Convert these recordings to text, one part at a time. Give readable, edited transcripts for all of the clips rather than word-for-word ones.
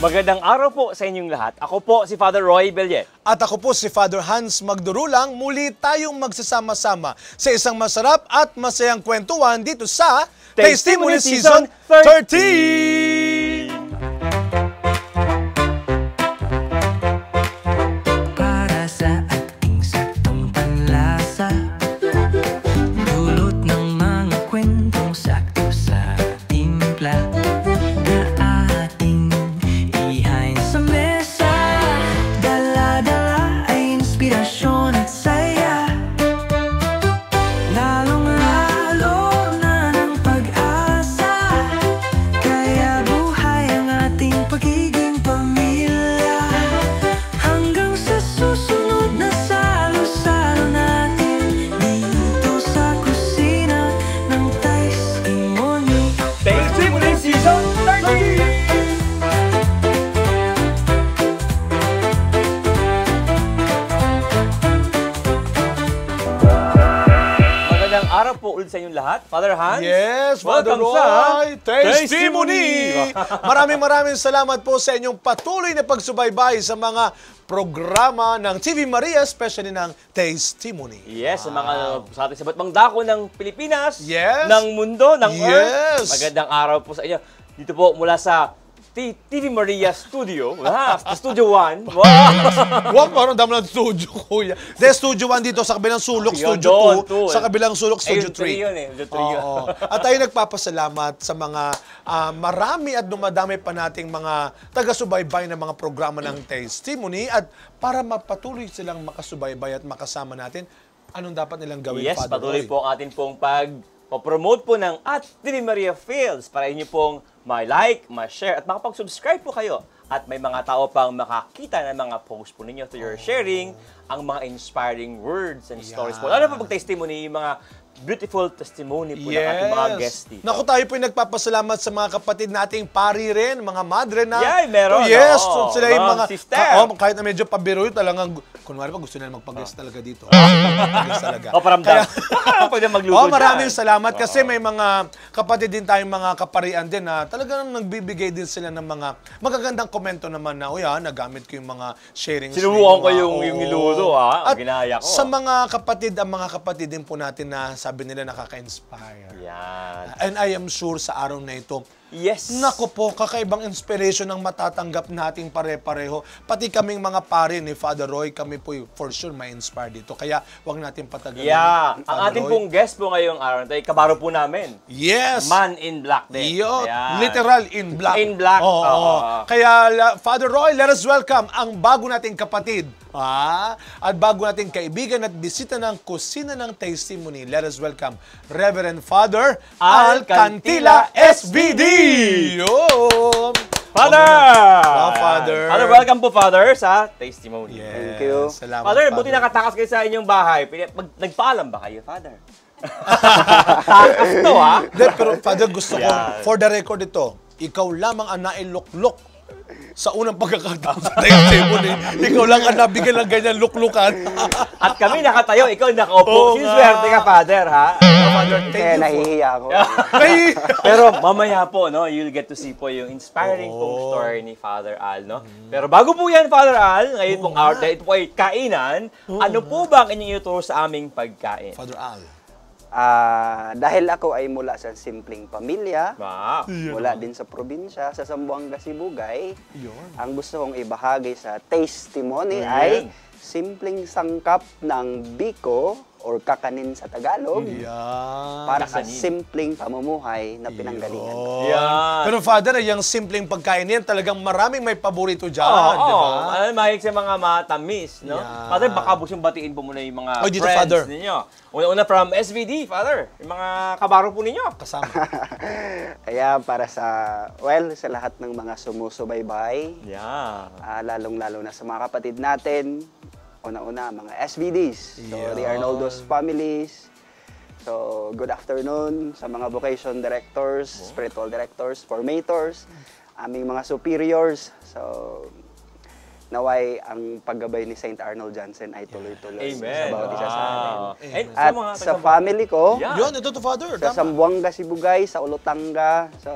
Magandang araw po sa inyong lahat. Ako po si Father Roy Bellet. At ako po si Father Hans Magdurulang. Muli tayong magsasama-sama sa isang masarap at masayang kwentuhan dito sa Testimony Season 13! Para sa ating saktong panlasa, dulot ng mga kwentong sakto sa timpla na ating ihain sa mesa. Dala-dala ay inspirasyon at saya, lalong-lalo na ng pag-asa. Kaya buhay ang ating pagiging pamilya, hanggang sa susunod na salo-salo natin dito sa kusina ng Testimony. Testimony Season 13! Magandang araw po ulit sa inyong lahat. Father Hans? Yes, Father welcome sa Roy, Testimony! Testimony! Maraming salamat po sa inyong patuloy na pagsubaybay sa mga programa ng TV Maria, especially ng Testimony. Yes, sa mga sa ating sabat mang dako ng Pilipinas, Yes. ng mundo, ng Earth. Yes. Magandang araw po sa inyo. Dito po mula sa TV Maria Studio. Studio 1. Wow! Wag, parang dami ng studio, kuya. De, Studio 1 dito sa kabilang sulok, Yun, Studio doon, 2, sa kabilang sulok, Studio Ayun, 3. yun eh. Studio 3 yun. Oo. At tayo nagpapasalamat sa mga marami at dumadami pa nating mga taga-subaybay na mga programa ng Testimony, at para mapatuloy silang makasubaybay at makasama natin, anong dapat nilang gawin, Yes, Father patuloy Roy? po ang atin pong pag-promote po ng TV Maria Fields para inyo pong ma-like, ma-share at makapag-subscribe po kayo. At may mga tao pang makakita ng mga post po ninyo through your sharing, ang mga inspiring words and stories po. Ano po pag-testimony, yung mga beautiful testimony po ng ating mga guests dito. Naku, tayo po yung nagpapasalamat sa mga kapatid nating pari rin, mga madre na. Yeah, meron. Yes, Oo, sila yung mga mga sister. kahit na medyo pabiro yun, talagang, kunwari pa gusto nila magpag-guest talaga dito. Magpag-guest talaga. O, paramdam. Pwede magluto maraming dyan. salamat kasi may mga kapatid din tayong mga kaparian din na talagang nagbibigay din sila ng mga magagandang komento naman na, nagamit ko yung mga sharings. Sinubukan ko ninyo, yung niluto, At ginaya ko. sa mga kapatid din po natin na sabi nila nakaka-inspire. Yan. And I am sure sa araw na ito, Yes. naku po, kakaibang inspiration ang matatanggap nating pare-pareho. Pati kaming mga pare ni Father Roy, kami po for sure ma-inspire dito. Kaya huwag natin patagalin. Yeah. Ang Father ating Roy. pong guest po ngayong araw na ito, kabaro po namin. Yes! Man in Black din. Yo, Ayan. literal in black. In black. Oo. Oo. Kaya, Father Roy, let us welcome ang bago nating kapatid. At bago nating kaibigan at bisita ng kusina ng Testimony, let us welcome Reverend Father Al Cantila, SVD! Yun! Father! Father! Father, welcome po, Father, sa Testimony. Yes. Thank you. Salamat, Father, buti nakatakas kayo sa inyong bahay. Nagpaalam ba kayo, Father? Takas to, ha? Pero Father, gusto ko, Yan. for the record ito, ikaw lamang ang nailuklok sa unang pagkakataon sa Testimony. Ikaw lang ang nabigyan ng ganyan luklukan. At kami nakatayo, ikaw nakaupo. Oo Siniswerte ka, Father, ha? Father, Kaya thank you. nahihiya ako. Pero mamaya po, no, you'll get to see po yung inspiring pong story ni Father Al, no? Pero bago po yan, Father Al, ngayon pong hour, dahil ito po ay kainan, ano po ba ang inyong ituro sa aming pagkain? Father Al. Dahil ako ay mula sa simpleng pamilya, Wow. mula din sa probinsya, sa Zamboanga, Sibugay, Yun. ang gusto kong ibahagi sa Testimony Ayan. ay simpleng sangkap ng biko or kakanin sa Tagalog Yan. para sa Kasanin. simpleng pamumuhay na pinanggalingan. Yan. Pero Father, yung simpleng pagkain yan, talagang maraming may paborito dyan, Oo, di ba? mahilig sa mga matamis, no? Yeah. Father, baka gusto yung batiin po muna yung mga Oy, dito, friends Father. ninyo. Una-una from SVD, Father. Yung mga kabaro po ninyo. Kasama. Kaya para sa lahat ng mga sumusubaybay, Yeah. lalong-lalo na sa mga kapatid natin, una-una, mga SVDs. So, Yeah. the Arnoldo's families. So, good afternoon sa mga vocation directors, spiritual directors, formators, aming mga superiors. So, naway ang paggabay ni St. Arnold Johnson ay tuloy-tuloy Amen. sa bawat isa sa atin. And At mga sa taga- family ko, Yeah. Yun, ito to Father. sa Tama. Zamboanga, Sibugay, sa Olotanga. So,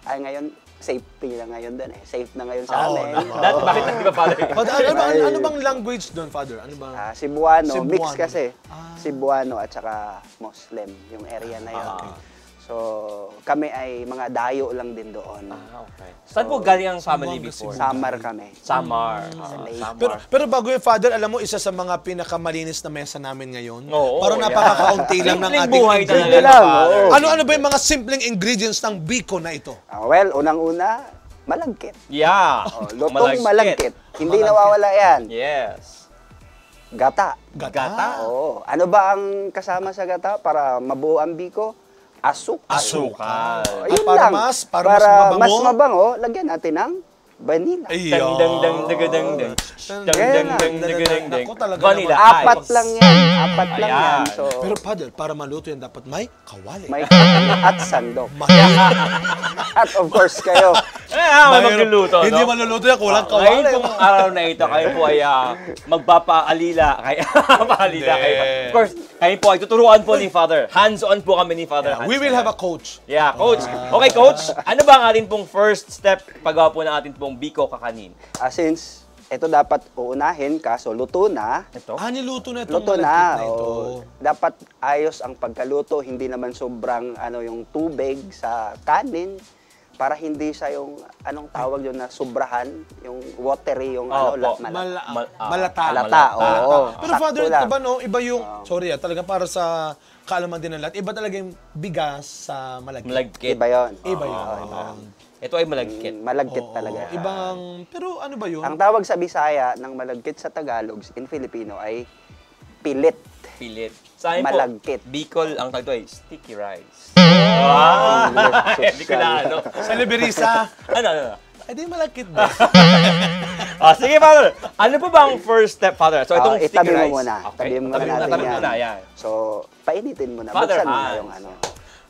ay ngayon, safety na ngayon doon eh. Safe na ngayon sa amin. Dati, bakit hindi ba, Father? Father, ano bang language doon, Father? Ano bang... Cebuano, Cebuano. mix kasi. Cebuano at saka Muslim, yung area na yun. So, kami ay mga dayo lang din doon. Okay. Saan po galing ang family Sambuanga, before? Samar kami. Samar. Pero, pero bago yung Father, alam mo, isa sa mga pinakamalinis na mesa namin ngayon. Oo, parang yeah. napakakaunti lang ng Simpleng ating buhay ingredients. talaga, lang, Father. oo. Ano ba yung mga simpleng ingredients ng biko na ito? Well, unang-una, malagkit. Yeah. Lutong malagkit. Hindi nawawala yan. Yes. Gata. Gata? Oo. Ano ba ang kasama sa gata para mabuo ang biko? Asukal. Asukal. Ayun para lang. para mas mabango? mas mabango, lagyan natin ng vanilla. Ayun. Dang dang dang dang dang dang. Dang dang dang dang dang dang. Naku, talaga Vanilla naman. Apat ice. lang yan. Apat lang Ayan. yan. So, Pero Father, para maluto yan, dapat may kawali. may at sandok. At of course kayo. May magluluto, Hindi no? maluluto yan, kulang Ngayon kawali. pong araw na ito, kayo po ay magpapaalila. Paalila kayo. Of course, kayo po ay tuturuan po ni Father. Hands-on po kami ni Father. We will have a coach. Yeah, Coach. Okay, Coach. Ano ba ang atin pong first step paggawa po ng atin pong biko kakanin? Since ito dapat uunahin, kaso luto na. Ito? Niluto na itong Luto malagkit na. ito. Dapat ayos ang pagkaluto, hindi naman sobrang yung tubig sa kanin para hindi siya yung anong tawag yun na sobrahan, yung watery, yung Malata. malata. Oo. Pero Sakto Father, lang. iba no? Iba yung, sorry talaga para sa kaalaman din ng lahat, iba talaga yung bigas sa malagkit. Malagkit. Iba yun. Iba yun. Ito ay malagkit. Malagkit talaga. Ibang, pero ano ba yun? Ang tawag sa Bisaya ng malagkit sa Tagalog, in Filipino, ay pilit. Pilit. Sa akin po, Malagkit. Bicol, ang tagto ay sticky rice. English Hindi ko na ano. Sa Liberisa, Ano? ay di malagkit ba? Sige, Father. Ano po ba ang first step, Father? So, itong sticky Itabi rice. mo muna. Okay. Tabi mo muna natin Tabi yan. muna, yan. So, painitin mo na. Father Buksan mo na Hans. yung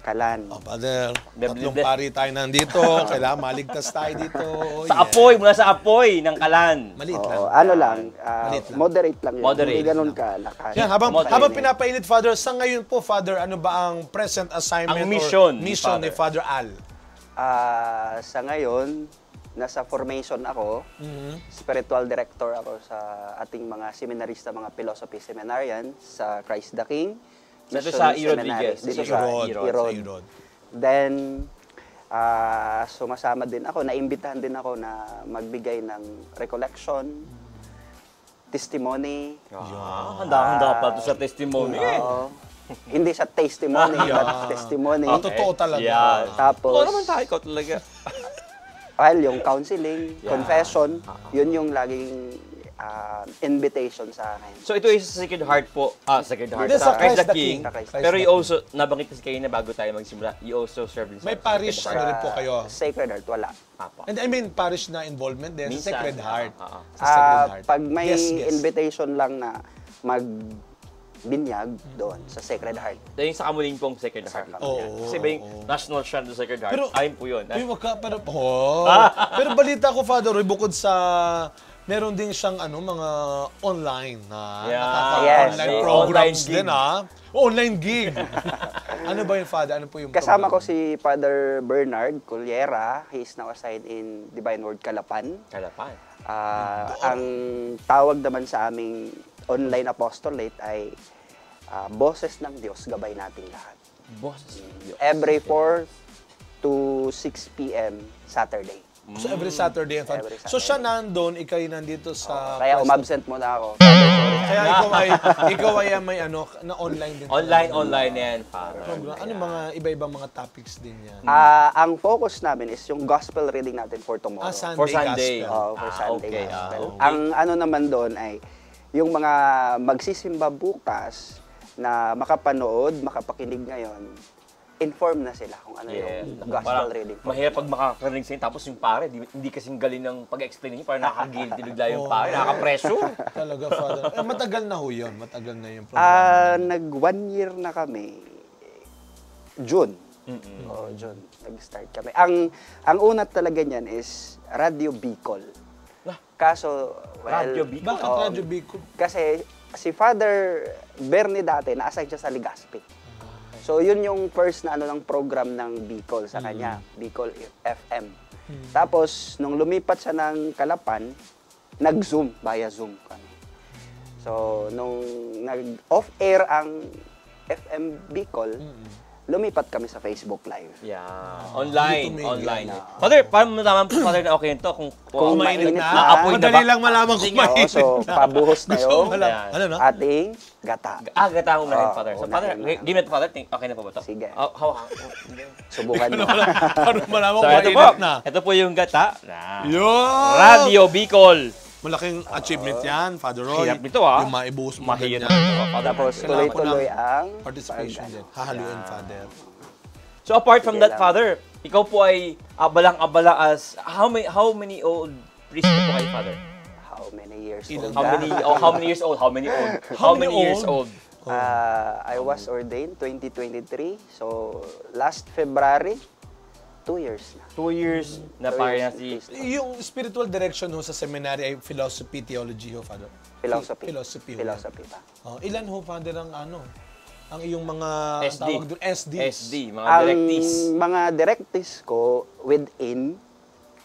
kalan. Oh, Father, tatlong Bleh. pari tayo nandito. Kailangan maligtas tayo dito. Sa apoy, mula sa apoy ng kalan. Maliit lang. Oo, ano lang, Maliit lang. moderate lang yun. Moderate. Hindi ganun ka lakas. Yan, habang Kumain. pinapainit, Father, sa ngayon po, Father, ano ba ang present assignment Ang or mission ni mission ni Father Al? Sa ngayon, nasa formation ako. Spiritual director ako sa ating mga seminarista, mga philosophy seminarian sa Christ the King. Dito Mission sa E. Seminary. Rodriguez. Dito E. sa Rod. Sa Erod. Erod. Then, sumasama din ako, naimbitahan din ako na magbigay ng recollection, testimony. Handa-handa pa ito sa testimony. Oo. Hindi sa testimony, but testimony. Totoo talaga. Yeah. Tapos, Oo naman tayo, ikaw talaga. well, yung counseling, confession, yun yung laging invitation sa akin. So ito is sa Sacred Heart po. Sacred Heart. Hindi, Sa sa Christ the Christ the King. King. Sa Christ the Pero you King. also, nabanggit kasi kayo na bago tayo magsimula, you also serve din sa May parish, Sacred ano Heart. rin po kayo? Sacred Heart, wala. Apo. And I mean, parish na involvement din sa Minsan. Sacred Heart. Oo. Sa Sacred Heart. Pag may Yes. invitation lang na magbinyag doon sa Sacred Heart. Dahil sa kamuling pong Sacred Heart. Oo, Kasi ba yung National Shrine of Sacred Heart? Pero- Ayun po yun. Uy, wag ka, pero balita ko, Father Roy, bukod sa meron din siyang mga online na Yes, online may programs online din online gig. Ano ba yung Father? Ano po yung Kasama ko program? si Father Bernard Cullera. He is now assigned in Divine Word Calapan. Kalapan. Ang tawag naman sa aming online apostolate ay Boses ng Diyos, gabay nating lahat. Boses. Every 4 to 6 p.m. Saturday. So every Saturday and Father. Every So Saturday. siya nandun, ikaw yung nandito sa Kaya Christ- umabsent muna ako. Sorry. Kaya ikaw ay may na online din. Online yan, Father. Program. Ano mga iba-ibang mga topics din yan? Ang focus namin is yung gospel reading natin for tomorrow. Sunday For Sunday. Gospel. For Sunday okay. gospel. Okay. Ang ano naman doon ay yung mga magsisimba bukas na makapanood, makapakinig ngayon, inform na sila kung ano yung gospel Parang reading. mahirap pag makakarinig sa'yo, tapos yung pare, hindi kasing galing ng pag-explain niyo, parang nakaka-guilty bigla yung pare, nakaka-pressure. Talaga, Father. Matagal na ho yun. Matagal na yung program. Nag 1 year na kami. June. June. Nag-start kami. Ang unat talaga niyan is Radio Bicol. Kaso, well, Radio Bicol? Bakit Radio Bicol? Kasi si Father Bernie dati, na-assign siya sa Legazpi. So, yun yung first na ano ng program ng Bicol sa kanya, Bicol FM. Tapos, nung lumipat siya ng Calapan, nag-Zoom, via Zoom kami. So, nung nag-off-air ang FM Bicol, lumipat kami sa Facebook Live. Yeah. Online. Dito may Online. gana. Father, paano mo naman po, Father, na okay ito? Kung mainit na, naapoy na Madali ba? lang malaman kung Oo, mainit so, na. pabuhos na Gusto yung mo lang. Yan. Ano, no? ating gata. Gata ang unahin, Oo, Father. So, unahin Father, na. give me to, Father. Okay na po ba ito? Sige. Subukan mo. Para malaman So, kung ito po. mainit na. Ito po yung gata. Yun! Radio Bicol. Malaking achievement yan, Father Roy. Hirap nito, ah. Yung maibuhos mo Mahirap ganyan. ito, Father. Tapos, Kailangan ko tuloy-tuloy ng ang Participation din. Hahaluin, Father. So, apart from Sige that, lang. Father, ikaw po ay abalang-abala as how many old priest po kayo, Father? How many years Ilan old How ka? many how many years old? How many old? How many many years old? old? I was ordained 2023. So, last February, 2 years na. 2 years na pare na si... Yung spiritual direction ho sa seminary ay philosophy, theology ho, Father. Philosophy. Philosophy ho. Philosophy pa. Oh, ilan ho, Father, ang ang iyong mga SD. tawag doon, SDs? SD, mga Ang directees. mga directives ko within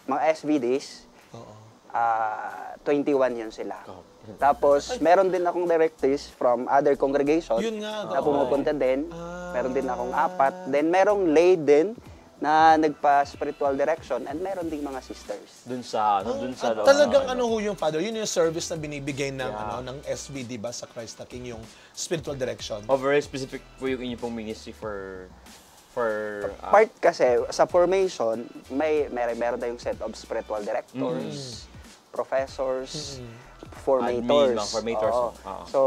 mga SVDs, Oo. 21 yun sila. Tapos, meron din akong directives from other congregation Yun nga. na oo. pumupunta din. Meron din akong 4. Then, merong lay din na nagpa-spiritual direction and meron ding mga sisters. Dun sa At talagang ano ho yung Father, yun yung service na binibigay ng ng SVD ba sa Christ the King, yung spiritual direction. Oh, very specific po yung inyong pong ministry for Part kasi, sa formation, meron tayong set of spiritual directors, professors, formators. Admin, mga formators. Oo. Oo. So,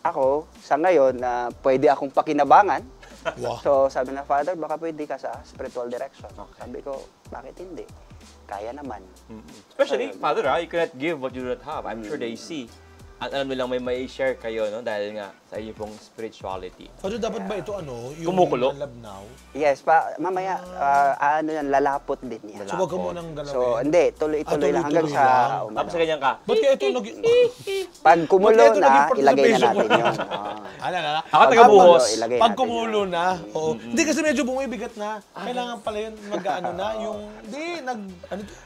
ako, sa ngayon, na pwede akong pakinabangan. Wow. So, sabi na, Father, baka pwede ka sa spiritual direction. Sabi ko, bakit hindi? Kaya naman. Especially, Father, you cannot give what you do not have. I'm sure they see. At alam nilang may share kayo, no? Dahil nga sa inyo pong spirituality. Father, dapat ba ito yung Kumukulo? love now? Yes, mamaya, yan, lalapot din yan. So, wag ka munang galawin. So, hindi, tuloy-tuloy lang hanggang tuloy-tuloy sa lang. Tapos sa ganyan ka. Ba't kaya ito Pag kumulo Ba't ito na, naging ilagay na participation? natin yun. Alala. Ako taga-buhos. Ilagay Pag natin kumulo yun. na, oo. Hindi kasi medyo bumibigat na. Kailangan pala yun mag-ano na, yung,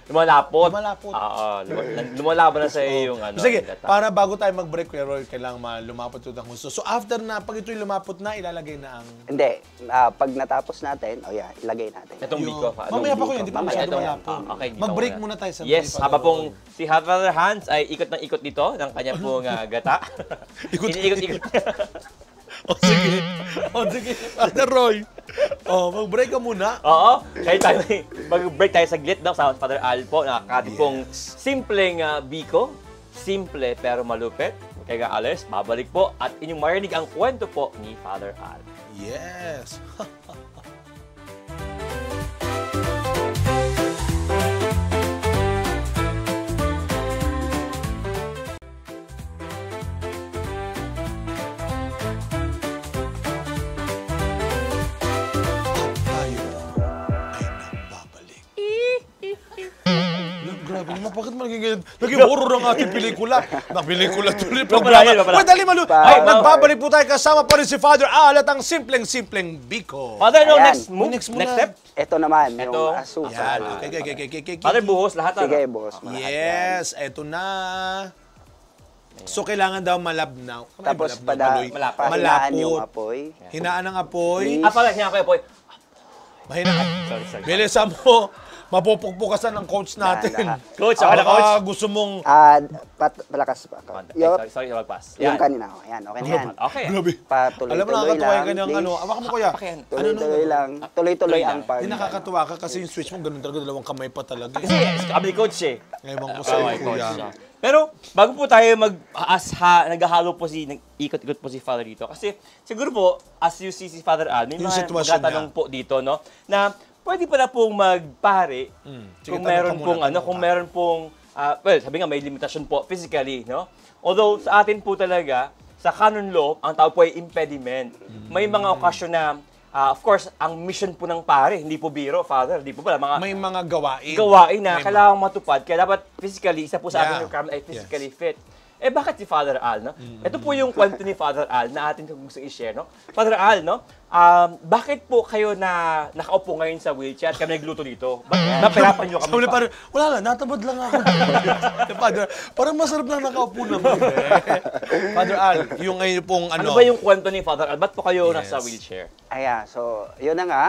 Lumalapot. Lumalapot. Oo. Lumalaban na sa iyo yung ano. Sige, gata. para bago tayo mag-break, Kuya Roy, kailangan lumapot ito ng gusto. So after na, pag ito'y lumapot na, ilalagay na ang... Hindi, pag natapos natin, ilagay natin. Itong biko. Mamaya pa ko yun, hindi pa Mamaya, masyado ito yan. malapot. Okay, dito Mag-break muna tayo sa Yes, Father habang pong Roy. si Father Hans ay ikot ng ikot dito ng kanya pong gata. Ikot- Ikot-ikot. O sige. O sige, Father Roy. O, mag-break ka muna. Oo, kahit tayo mag-break tayo saglit daw sa Father Al po. Nakakati pong simpleng biko. Simple pero malupit. Kaya alis, babalik po at inyong marinig ang kwento po ni Father Al. Yes. Tayo ay nagbabalik. Grabe naman, bakit magiging ganyan? Naging horror ang ating pelikula. Pelikula tuloy. Papalayan, papalayan. Uy, dali malu. Ay, nagbabalik po tayo kasama pa rin si Father Al at ang simpleng-simpleng Biko. Father, no, Ayan. next move, Next next, muna. step. Ito naman, Ito. yung Yan. asukal. Okay. Father, buhos lahat. Sige, ano? boss. malahat yan. Yes, eto na. So, kailangan daw malabnaw. Tapos, Malapot. pahinaan yung apoy. Hinaan ng apoy. Ah, pala, siya kayo po. Mahina. Sorry. Bilisan mo. Mapupukpukasan ng coach natin. Dahan-dahan. Coach, ako na, Baka coach. gusto mong... Palakas pa. Sorry, magpas. Yung kanina. Ayan, okay na yan. Okay. Grabe. Patuloy-tuloy Alam mo, nakakatuwa lang. yung kanyang please. ano. Awak mo kuya. Pakihan. Tuloy-tuloy lang. Tuloy-tuloy ang pag... Hindi nakakatuwa ka kasi yung switch mo ganun talaga. Dalawang kamay pa talaga. Kasi, kami coach eh. Ngayon ko sa'yo, Okay, kuya. coach. Pero, bago po tayo naghahalo po ikot-ikot po si Father dito. Kasi, siguro po, as you see si Father Al, may Yung mga sitwasyon magtatanong po dito, no? Na, pwede pala pong magpare Sige, kung tanong meron ka muna, pong, tanong ka. kung meron pong, well, sabi nga, may limitasyon po physically, no? Although, sa atin po talaga, sa canon law, ang tawag po ay impediment. May mga okasyon na, of course, ang mission po ng pare, hindi po biro, Father, hindi po pala, mga May mga gawain. gawain na May kailangang matupad. Kaya dapat physically, isa po sa ating Yeah. requirement ay physically fit. Bakit si Father Al, no? Ito po yung kwento ni Father Al na atin gusto i-share, no? Father Al, no? bakit po kayo na nakaupo ngayon sa wheelchair at kami nagluto dito? Napirapan nyo kami Sabi pa? parang, wala lang, natabad lang ako. Father, parang masarap lang nakaupo naman. Father Al, yung ngayon pong Ano ba yung kwento ni Father Al? Ba't po kayo Yes. nasa wheelchair? So yun na nga.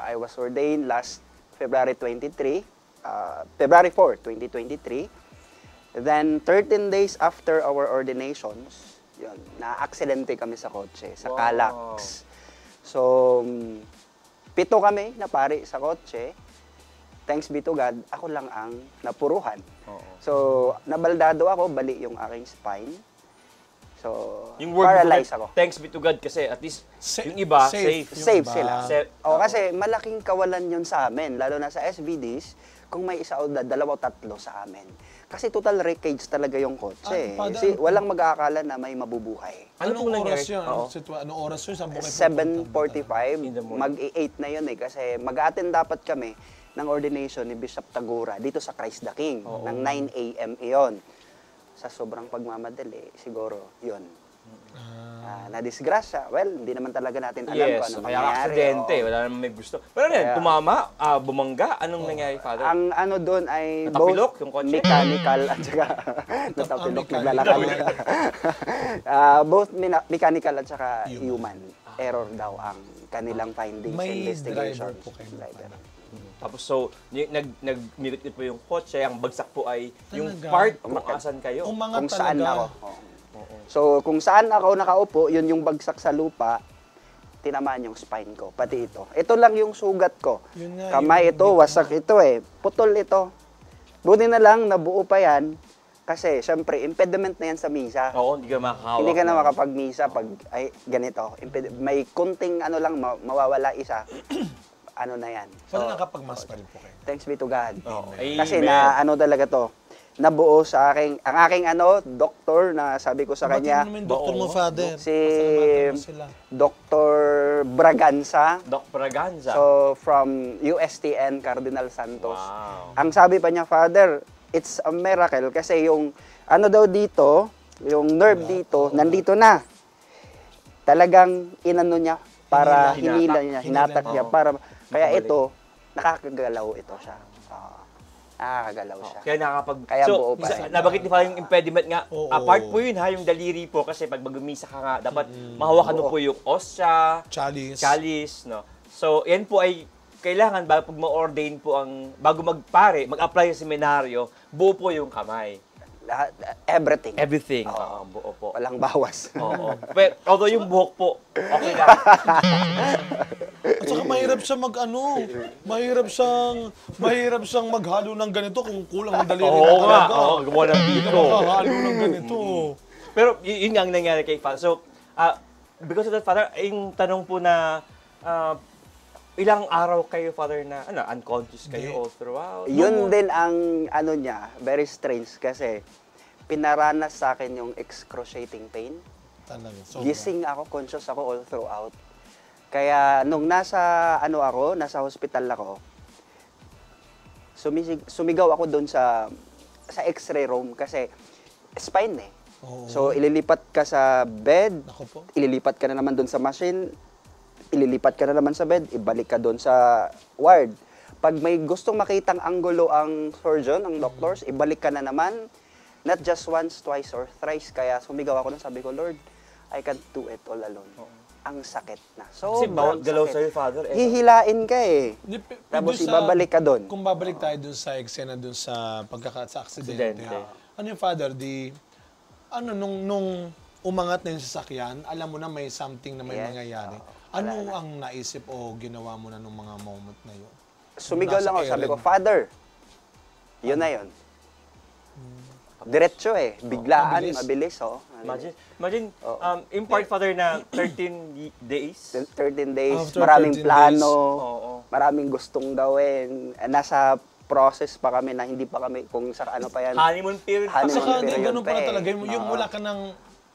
I was ordained last February 23, February 4, 2023. Then 13 days after our ordinations, yun, na-aksidente kami sa kotse, sa Wow. Calax. So, 7 kami na pari sa kotse. Thanks be to God, ako lang ang napuruhan. So, nabaldado ako, bali yung aking spine. So, Yung word paralyzed ako. Thanks be to God kasi at least Sa- yung iba, safe. safe. Safe iba. sila. Oo. Kasi malaking kawalan yun sa amin, lalo na sa SBDs, kung may isa o dalawa o tatlo sa amin. Kasi total wreckage talaga yung kotse. Father, Kasi walang mag-aakala na may mabubuhay. Ano Anong pong oras nangyari? yun? Oo. Anong oras yun? Saan po kayo 7:45, In the morning. mag-8 na yun eh. Kasi mag-attend dapat kami ng ordination ni Bishop Tagura dito sa Christ the King. Ng 9 a.m. iyon. Sa sobrang pagmamadali, siguro, yun. Na-disgrasya. Well, hindi naman talaga natin alam kung Yes, ano kaya mangyayari. aksidente, Oo. wala naman may gusto. Pero ano yan, Kaya- tumama, bumangga, anong nangyari, Father? Ang ano doon ay Natapilok both yung kotse? mechanical at saka natapilok, mechanical. naglalakad. Both mechanical at saka human error daw ang kanilang findings, May investigations. driver po kayo. Driver. Tapos so, nagmilit po yung kotse, ang bagsak po ay yung Talaga? part kung asan kayo. Umangat Kung saan talaga. ako. Oo. So, kung saan ako nakaupo, yun yung bagsak sa lupa, tinamaan yung spine ko, pati ito. Ito lang yung sugat ko. Yun nga, Kamay yung ito, wasak ito eh. Putol ito. Buti na lang, nabuo pa yan. Kasi, syempre, impediment na yan sa misa. Oo, hindi ka makakahawak. Hindi ka na makapag-misa pag, ay, ganito. May kunting ano lang, mawawala isa. Ano na yan. Wala nakapag-mass pa rin po kayo. Thanks be to God. Oo. Kasi Amen. na, ano talaga to, nabuo sa aking, ang aking doktor na sabi ko sa kanya, Ba't yung doktor mo, Father? si Pasalamatan mo sila. Dr. Braganza. Doc Braganza. So, from USTN Cardinal Santos. Wow. Ang sabi pa niya, Father, it's a miracle kasi yung, ano daw dito, yung nerve dito, nandito na. Talagang inano niya para hinila niya, hinatak niya. Oo. Para, kaya Makabalik. ito, nakakagalaw ito siya. Nakakagalaw siya. Kaya nakakapag... Kaya buo pa rin. Nabanggit ni Father yung impediment nga. Oo. Apart po yun ha, yung daliri po. Kasi pag mag-umisa ka nga, dapat mahawakan mo po yung osya, Chalice. chalice, no? So, yan po ay kailangan bago pag ma-ordain po ang, bago magpare, mag-apply sa seminaryo, buo po yung kamay. Lahat, everything. Everything. Oo. Oo, buo po. Walang bawas. Oo. Pero, although yung buhok po, okay lang. At saka mahirap siya mahirap siyang maghalo ng ganito kung kulang ang daliri Oo na nga. talaga. Oo, gumawa ng biko. Makahalo ng ganito. Pero yun nga ang nangyari kay Father. So, because of that, Father, yung tanong po na ilang araw kayo, Father, na unconscious kayo all throughout? Yun din ang ano niya, very strange kasi pinaranas sa akin yung excruciating pain. Talaga. sobra. Gising ako, conscious ako all throughout. Kaya nung nasa hospital ako, sumigaw ako doon sa x-ray room kasi spine eh. Oo. So ililipat ka sa bed, Ako po. ililipat ka na naman doon sa machine, ililipat ka na naman sa bed, ibalik ka doon sa ward. Pag may gustong makitang anggulo ang surgeon, ang doctors, ibalik ka na naman. Not just once, twice, or thrice. Kaya sumigaw ako nun, sabi ko, Lord, I can't do it all alone. Ang sakit na. Kasi So, bawat galaw sa'yo, Father. hihilain ka eh. Tapos Tapos ibabalik ka doon. Kung babalik tayo doon sa eksena doon sa sa aksidente. Aksidente. Ano yung Father, nung umangat na yung sasakyan, alam mo na may something na may Yes. mangyayari. Ano ang naisip o ginawa mo na nung mga moment na yun? Sumigaw Nasa lang ako, sabi ko, Aaron. Father, yun na yun. Diretso eh, biglaan, Mabilis. mabilis oh. Imagine, in part, Father, na 13 days. 13 days, After maraming 13 plano, Oo. maraming gustong gawin. Nasa process pa kami na hindi pa kami kung sa ano pa yan. Honeymoon period. At Honeymoon saka hindi, period ganun pa pala eh. talaga. Yung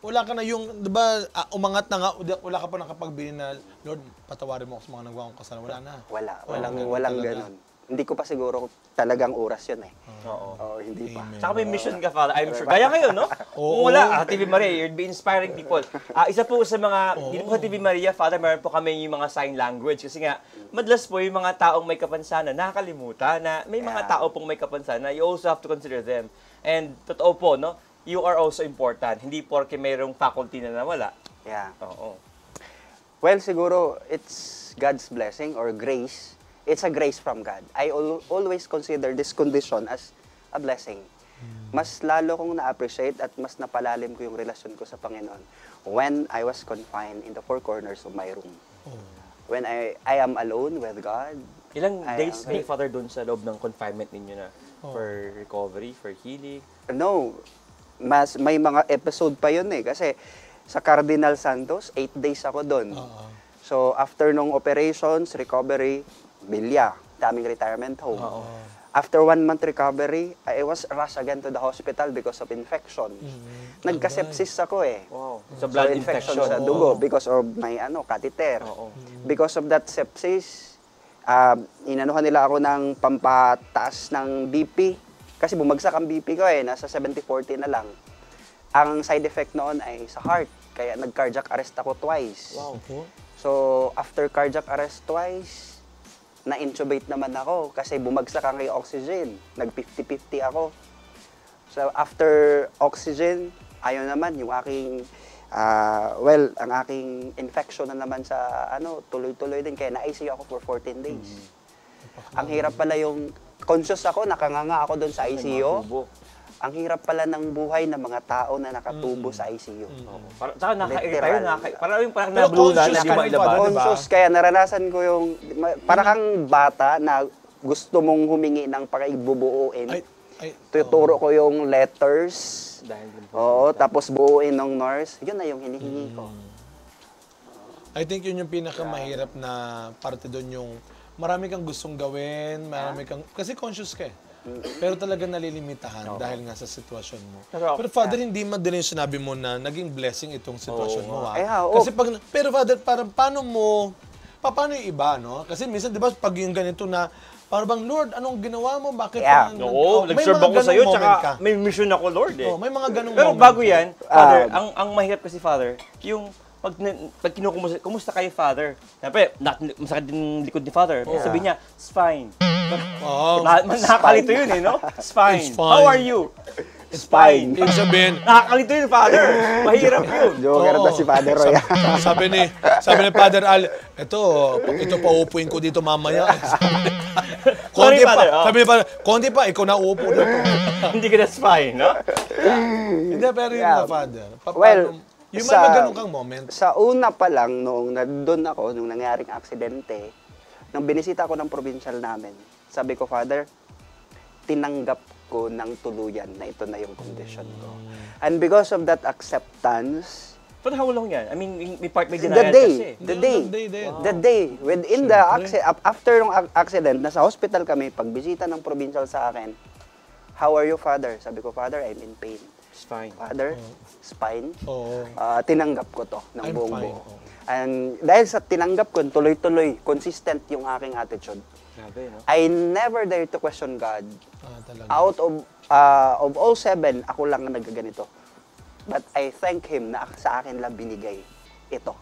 wala ka na yung, di ba, umangat na nga, wala ka pa nakapagbili na, Lord, patawarin mo ako sa mga nagawa kong kasalanan. Wala na. Walang ganun walang talaga. ganun. hindi ko pa siguro talagang oras yun eh. Oo. Oo, hindi pa. Amen. Tsaka may mission ka, Father. I'm sure. Gaya ngayon, no? Kung wala, TV Maria, you'd be inspiring people. Isa po sa mga, dito po sa TV Maria, Father, meron po kami yung mga sign language. Kasi nga, madalas po yung mga taong may kapansanan, nakakalimutan na may mga tao pong may kapansanan, you also have to consider them. And totoo po, no? You are also important. Hindi porke mayroong faculty na nawala. Yeah. Oo. Well, siguro, it's God's blessing or grace. It's a grace from God. I always consider this condition as a blessing. Mas lalo kong na-appreciate at mas napalalim ko yung relasyon ko sa Panginoon when I was confined in the four corners of my room. When I am alone with God. Ilang I days am- kayo, Father, doon sa loob ng confinement ninyo na for recovery, for healing? No, may mga episode pa yun eh. Kasi sa Cardinal Santos, 8 days ako doon. So, after nung operations, recovery, Bilya, daming retirement home. After 1 month recovery, I was rushed again to the hospital because of infection. Nagka-sepsis ako eh. Wow. Sa blood So, infection. sa dugo because of my catheter. Oo. Because of that sepsis, inanuhan nila ako ng pampataas ng BP. Kasi bumagsak ang BP ko eh, nasa 70-40 na lang. Ang side effect noon ay sa heart, kaya nag-cardiac arrest ako twice. Wow. So, after cardiac arrest twice, na-intubate naman ako kasi bumagsak ang oxygen. Nag-50-50 ako. So, after oxygen, ayaw naman yung aking, ang aking infection na naman sa, tuloy-tuloy din. Kaya na-ICU ako for 14 days. Ang hirap pala yung, conscious ako, nakanganga ako doon sa ICU. Tubo. Ang hirap pala ng buhay ng mga tao na nakatubo sa ICU. Tsaka nakaka-irita yun. Parang Pero nabulunan, conscious hindi ka mo rin, ilabas. Father. Conscious, kaya naranasan ko yung, para kang bata na gusto mong humingi ng pakaibubuuin. Tuturo ko yung letters. Dahil dun po. Oo, tapos buuin ng nurse. Yun na yung hinihingi ko. I think yun yung pinakamahirap na parte doon yung marami kang gustong gawin, marami kang, kasi conscious ka eh. Pero talaga nalilimitahan dahil nga sa sitwasyon mo. Pero Father, hindi madali yung sinabi mo na naging blessing itong sitwasyon mo. Kasi pero Father, paano yung iba, no? Kasi minsan, di ba, pag yung ganito na, parang bang, Lord, anong ginawa mo? Bakit? Oo, nag-serve ako sa'yo, tsaka may mission ako, Lord eh. May mga ganong Pero moment bago ka. yan, Father, ang mahirap kasi, Father, yung pag kinukumusta, kumusta kayo, Father? Siyempre, masakit din likod ni Father. Sabi niya, it's fine. Nakakalito yun eh, no? It's fine. It's fine. How are you? It's fine. Ibig sabihin, Nakakakalito yun, Father. Mahirap yun. Joker na si Father Roy. sabi ni Father Al, ito pauupuin ko dito mamaya. Sorry, Konti pa. Father, Sabi ni Father, konti pa, ikaw na uupo dito. Hindi ka that's fine, no? Hindi, pero yun Yeah. na, Father. Well, yung sa- may ganun kang moment. Sa una pa lang, noong nandun ako, nung nangyaring aksidente, nung binisita ko ng provincial namin, sabi ko, Father, tinanggap ko ng tuluyan na ito na yung condition ko. And because of that acceptance, But how long yan? I mean, may part may the denial day, kasi. the day, within the after ng accident, nasa hospital kami, pagbisita ng provincial sa akin, how are you, Father? Sabi ko, Father, I'm in pain. It's fine. Father, spine, Oo. tinanggap ko to ng I'm buong fine. buo. And dahil sa tinanggap ko, tuloy-tuloy, consistent yung aking attitude. Grabe, no? I never dare to question God. Talaga. Out of all 7, ako lang ang nagkaganito. But I thank Him na sa akin lang binigay ito.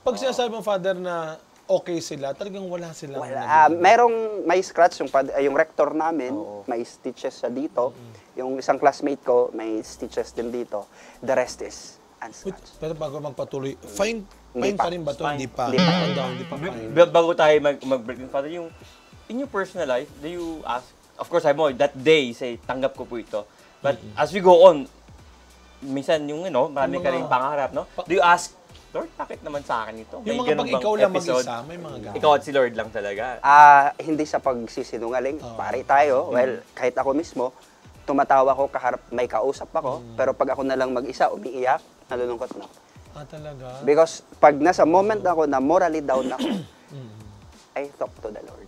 Pag sinasabi mo, Father, na okay sila, talagang wala silang May scratch yung rector namin, may stitches siya dito. Yung isang classmate ko, may stitches din dito. The rest is unscratched. Pero bago magpatuloy, fine Hindi pa pa. rin ba ito? Hindi pa. Hindi pa. Hindi pa fine. Bago tayo mag-break, Father, yung in your personal life, do you ask, of course, sabi mo, that day, say, tanggap ko po ito. But as we go on, minsan yung, marami ka rin pangarap, no? Do you ask, Lord, bakit naman sa akin ito? Yung mga ganun pag bang ikaw lang episode? mag-isa, may mga ganun. Ikaw at si Lord lang talaga. Hindi sa pagsisinungaling, pare tayo. Well, kahit ako mismo, tumatawa ko, may kausap ako, pero pag ako na lang mag-isa, umiiyak, nalulungkot na. Talaga? Because pag nasa moment ako na morally down ako, I talk to the Lord.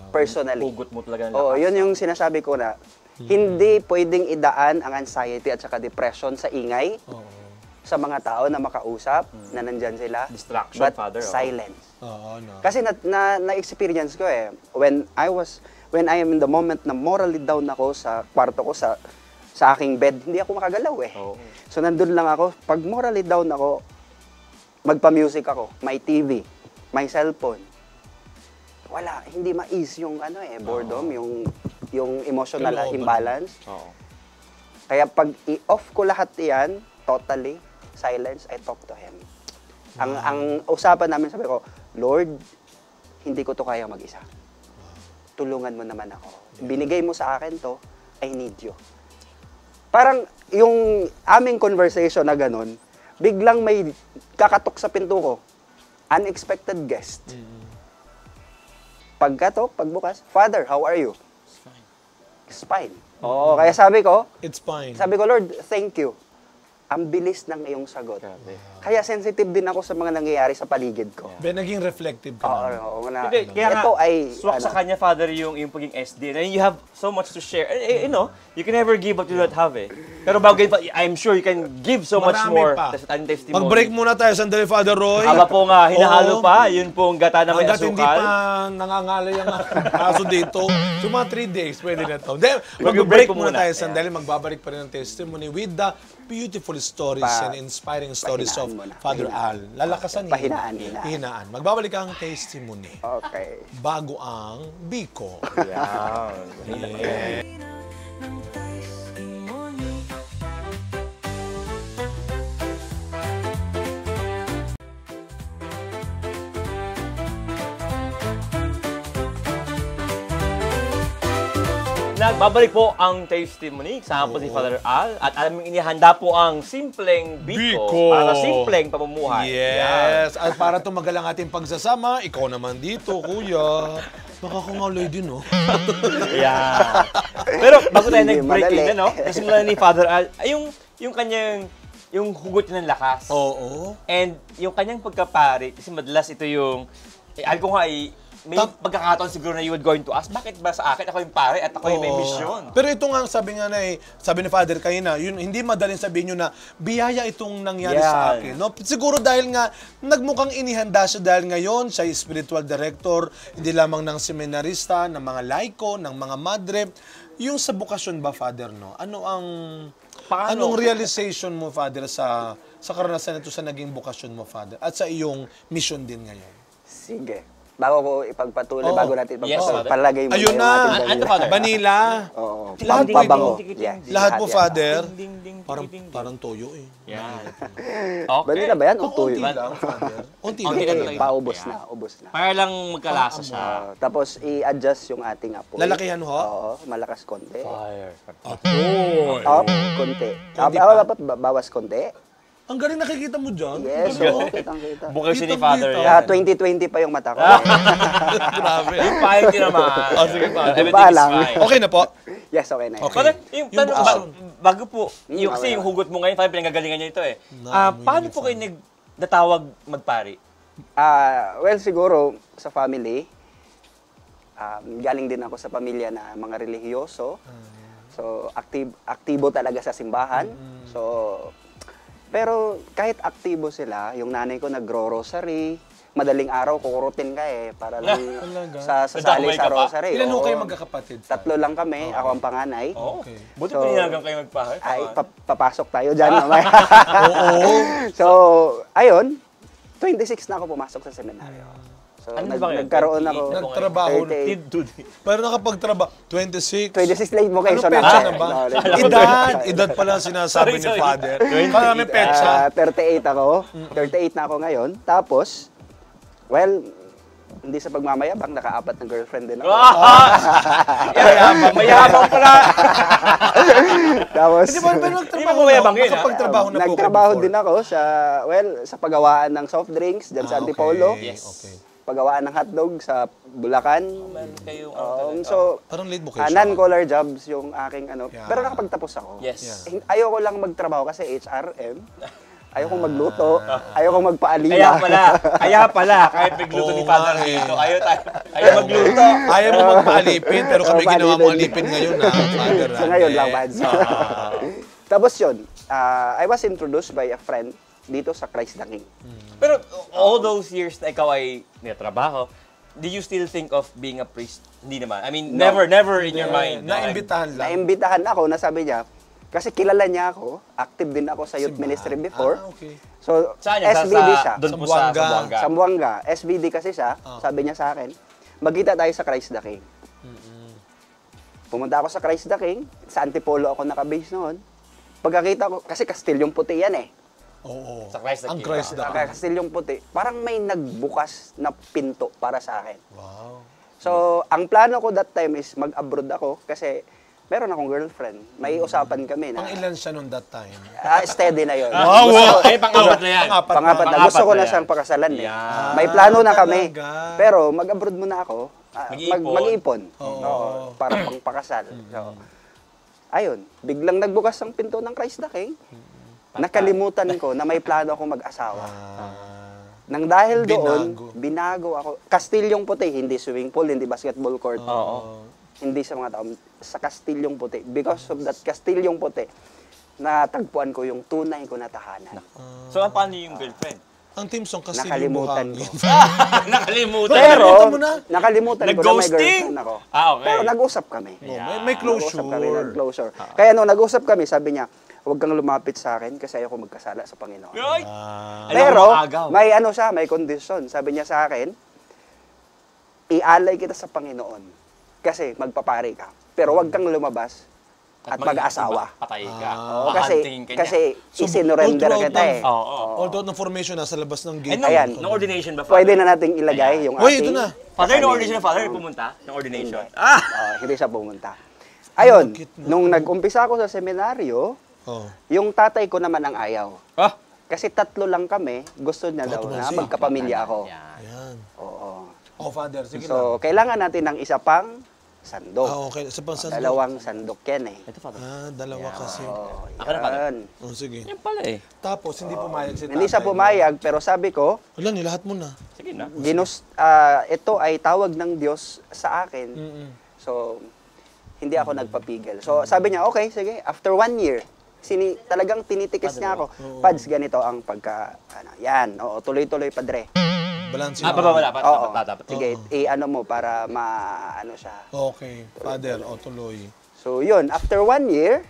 Personally. Hugot mo talaga ng Oo, lakas. yun yung sinasabi ko na hindi pwedeng idaan ang anxiety at saka depression sa ingay. Oo. sa mga tao na makausap, na nandyan sila. Distraction, but Father, oh. silence. Oo, no. Kasi na-experience ko when I am in the moment na morally down ako sa kwarto ko, sa aking bed, hindi ako makagalaw Oo. So nandun lang ako, pag morally down ako, magpa-music ako, may TV, may cellphone. Wala, hindi ma-ease yung boredom, yung emotional Kalooban. imbalance. Oo. Kaya pag i-off ko lahat iyan, totally, silence, I talk to Him. Ang usapan namin, sabi ko, Lord, hindi ko to kaya mag-isa. Tulungan mo naman ako. Binigay mo sa akin to, I need you. Parang yung aming conversation na ganun, biglang may kakatok sa pinto ko. Unexpected guest. Pagkatok, pagbukas, Father, how are you? It's fine. Oo, kaya sabi ko, Lord, thank you. Ang bilis ng iyong sagot. Grabe. Kaya sensitive din ako sa mga nangyayari sa paligid ko. Naging reflective ka na. Oo, Hindi, kaya ito nga, ay, swak sa kanya, Father, yung pagiging SD. And you have so much to share. You can never give what you don't have Pero bago I'm sure you can give so much Marami more. pa. Sa ating testimony. Mag-break muna tayo sandali, Father Roy. Haba po nga, hinahalo Oo. pa. Yun pong gata na may Hanggat hindi asukal. pa nangangalay ang aso dito. So mga 3 days, pwede na to. Then, Mag-break mag-break po muna muna. tayo sandali. Magbabalik pa rin ang testimony with the beautiful stories and inspiring stories of pahinaan muna. Father Al. Lalakasan niya. Pahinaan. Hinaan. Magbabalik ang testimony. Okay. Bago ang Biko. Yan. ng testimony. Nagbabalik po ang testimony. Kasama po si Father Al. At aming inihanda po ang simpleng biko para sa simpleng pamumuhay. Yes. At para tumagal ang ating pagsasama, ikaw naman dito, kuya. Nakakangaloy din, oh. Yeah. Pero bago tayo Hindi nag-breaking madali. nasimulan ni Father Al, yung kanyang, yung hugot niya ng lakas. Oo. And yung kanyang pagkapari, kasi madalas ito yung, alam ko nga may pagkakataon siguro na you would going to ask, bakit ba sa akin ako yung pare at ako yung may Oo. mission? Pero ito nga, sabi ni Father kanina, yun, hindi madaling sabihin nyo na biyaya itong nangyari sa akin. No? Siguro dahil nga, nagmukhang inihanda siya dahil ngayon, siya ay spiritual director, hindi lamang ng seminarista, ng mga laiko, ng mga madre. Yung sa bukasyon ba, Father, no? Anong realization mo, Father, sa karanasan nito sa naging bukasyon mo, Father? At sa iyong mission din ngayon? Sige. Bago ko ipagpatuloy, bago natin Yes, ipagpatuloy, Father. palagay mo Ayun yung na! ating Ano, Vanilla. Father? Vanilla! Oo. Lahat po Pampabango. ito. Yes. Lahat po, yan. Father. Ding, ding, Parang, ding, ding. parang toyo, eh. Yan. Okay. Vanilla ba yan? O Konti tuyo? lang, Father. Konti Konti lang. lang. Okay, paubos na, ubos na. Para lang magkalasa siya. Tapos i-adjust yung ating apoy. Lalakihan ho? Oo, malakas konti. Fire. Apoy! Up, konti. Konti Bawas konti. Ang galing nakikita mo dyan. Yes, oo, kitang-kita. Bukay siya ni Kitang Father kita. yan. 2020 pa yung mata ko. Grabe. Fire din naman. Oh, sige, Father. Everything Pa is lang. fine. Okay na po. Yes, okay na. Okay. Father, yung Yung tanong, bukasyon. bago po, yung, kasi okay. yung hugot mo ngayon, Father, pinanggagalingan niyo ito eh. Naamoy Paano niyo po kayo nagdatawag magpari? Well, siguro, sa family, galing din ako sa pamilya na mga relihiyoso. So, aktibo talaga sa simbahan. So, pero kahit aktibo sila, yung nanay ko nagro-rosary, madaling araw kukurutin ka para lang Talaga? sasali Nadamay sa ka pa? rosary. Ilan ho Oo. kayo magkakapatid? 3 lang kami, ako ang panganay. Oo. Buti So, pininagang kayo magpari. Ay, papasok tayo dyan mamaya. Oo. So, ayun, 26 na ako pumasok sa seminaryo. So, Ano ba kayo? nagkaroon ako. 28 Nagtrabaho. 38. Pero nakapagtrabaho. 26. 26 late vocation Ano ako. petsa na ba? No, Edad pala ang sinasabi ni Sorry. Father. Kaya may petsa. 38 ako. 38 na ako ngayon. Tapos, well, hindi sa pagmamayabang, naka-4 na girlfriend din ako. Mayabang pala. Tapos, Hindi ba pero Hindi mo mayabang yun, nakapagtrabaho na po. kayo nagtrabaho before? din ako sa paggawaan ng soft drinks dyan sa Antipolo. Yes. Okay. Paggawaan ng hotdog sa Bulacan. Meron kayong So, Parang late vocation. non-collar jobs yung aking ano. Yeah. Pero nakapagtapos ako. Yes. Ayoko lang magtrabaho kasi HRM. Ayokong magluto. Ayokong magpaalila. Kaya pala, kahit nagluto ni Oo Father nga eh. dito, ayaw magluto. Ayaw mo magpaalipin, pero kami Oo, ginawa mo paalipin. alipin ngayon, ha, Father. So ngayon lang, Mads. Tapos yun, I was introduced by a friend dito sa Christ the King. Pero all those years na ikaw ay trabaho, did you still think of being a priest? Hindi naman. I mean, No. never in your mind. Naimbitahan lang. Naimbitahan ako, nasabi niya, kasi kilala niya ako, active din ako sa youth ministry before. Okay. So, Saan yun? SBD siya. Doon po sa Sambuanga. Sambuanga. Sambuanga, SBD kasi siya, sabi niya sa akin, magkita tayo sa Christ the King. Pumunta ako sa Christ the King, sa Antipolo ako nakabase noon. Pagkakita ko, kasi Kastilyong Puti yan eh. Oo. Sa Christ the Ang King. Christ the King. Kastilyong Puti, parang may nagbukas na pinto para sa akin. Wow. So, ang plano ko that time is mag-abroad ako kasi meron akong girlfriend. May usapan kami na Pang ilan siya nung that time? steady na yun. Wow! Eh, pang-apat na yan. Pangapat na. Gusto ko na siyang pakasalan eh. Yan. May plano na kami. talaga. Pero mag-abroad muna ako. Mag-iipon. Mag-iipon. Oo, para pang pakasal. So, ayun, biglang nagbukas ang pinto ng Christ the King. Nakalimutan ko na may plano akong mag-asawa. Nang dahil doon, binago ako. Kastilyong Puti, hindi swimming pool, hindi basketball court. Oo. Hindi sa mga tao, sa Kastilyong Puti. Because of that Kastilyong Puti, natagpuan ko yung tunay ko na tahanan. So, paano yung girlfriend? Ang team song kasi Nakalimutan ko. Nakalimutan. Pero, Nakalimutan mo na? nakalimutan ko na may Nag-ghosting? girlfriend ako. Okay. Pero nag-usap kami. May closure. Nag-usap kami, nag-closure. Kaya nung nag-usap kami, sabi niya, huwag kang lumapit sa akin kasi ayoko magkasala sa Panginoon. Ay! Pero, Alam mo, agaw. may ano siya, may condition. Sabi niya sa akin, ialay kita sa Panginoon kasi magpapari ka. Pero huwag kang lumabas at mag-asawa. Patay ka. Oo, Pakantingin ka niya. kasi isinurrender all kita eh. Oo. Although ng formation nasa labas ng gate. Ayan. No ordination ba, Father? Pwede na nating ilagay yung Uy, ating... ito na. Father, no kasali. ordination na Father, pumunta? No ordination? Hindi. Hindi siya pumunta. Ayun, nung nag-umpisa ako sa seminaryo, yung tatay ko naman ang ayaw. Ah! Kasi 3 lang kami, gusto niya daw na magkapamilya ako. Ayan. Oo. Oh, Father, sige lang. So, kailangan natin ng isa pang sandok. Okay. Sa pansandok. 2 sandok yan eh. Ito, Father. Dalawa kasi. Oo, Ako na pala. yan. Oh, sige. Yan pala eh. Tapos, hindi pumayag si tatay. Hindi siya pumayag, pero sabi ko, Wala, nilahat mo na. Sige na. ito ay tawag ng Diyos sa akin. So, hindi ako nagpapigil. So, sabi niya, okay, sige, after 1 year, talagang tinitikis niya ako. Pads, ganito ang yan, oo, tuloy-tuloy, padre. Balance Dapat. Oo, Dapat. sige, i-ano mo para ano siya. Okay. Father, tuloy. So, yun, after 1 year,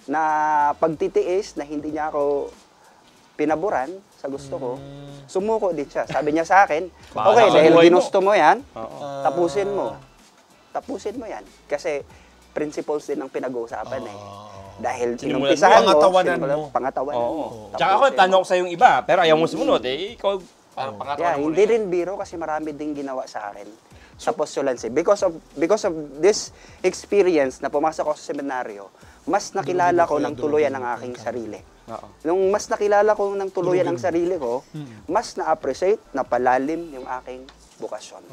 na pagtitiis na hindi niya ako pinaboran sa gusto ko, sumuko din siya. Sabi niya sa akin, Bahala okay, sa dahil buhay mo." ginusto mo yan, Oo. tapusin mo. Tapusin mo yan. Kasi principles din ang pinag-uusapan eh. Dahil Sinimulan inumpisahan mo, pangatawanan mo. Pangatawanan mo. Oo. Tsaka ako, tanong ko sa yung iba, pero ayaw mo sumunod eh. Ikaw, Yeah, pangatawan mo hindi rin biro kasi marami ding ginawa sa akin sa postulancy. Because of this experience na pumasok ako sa seminaryo, mas nakilala ko ng tuluyan ang aking sarili. Oo. Nung mas nakilala ko ng tuluyan ang sarili ko, mas na-appreciate, napalalim yung aking bukasyon.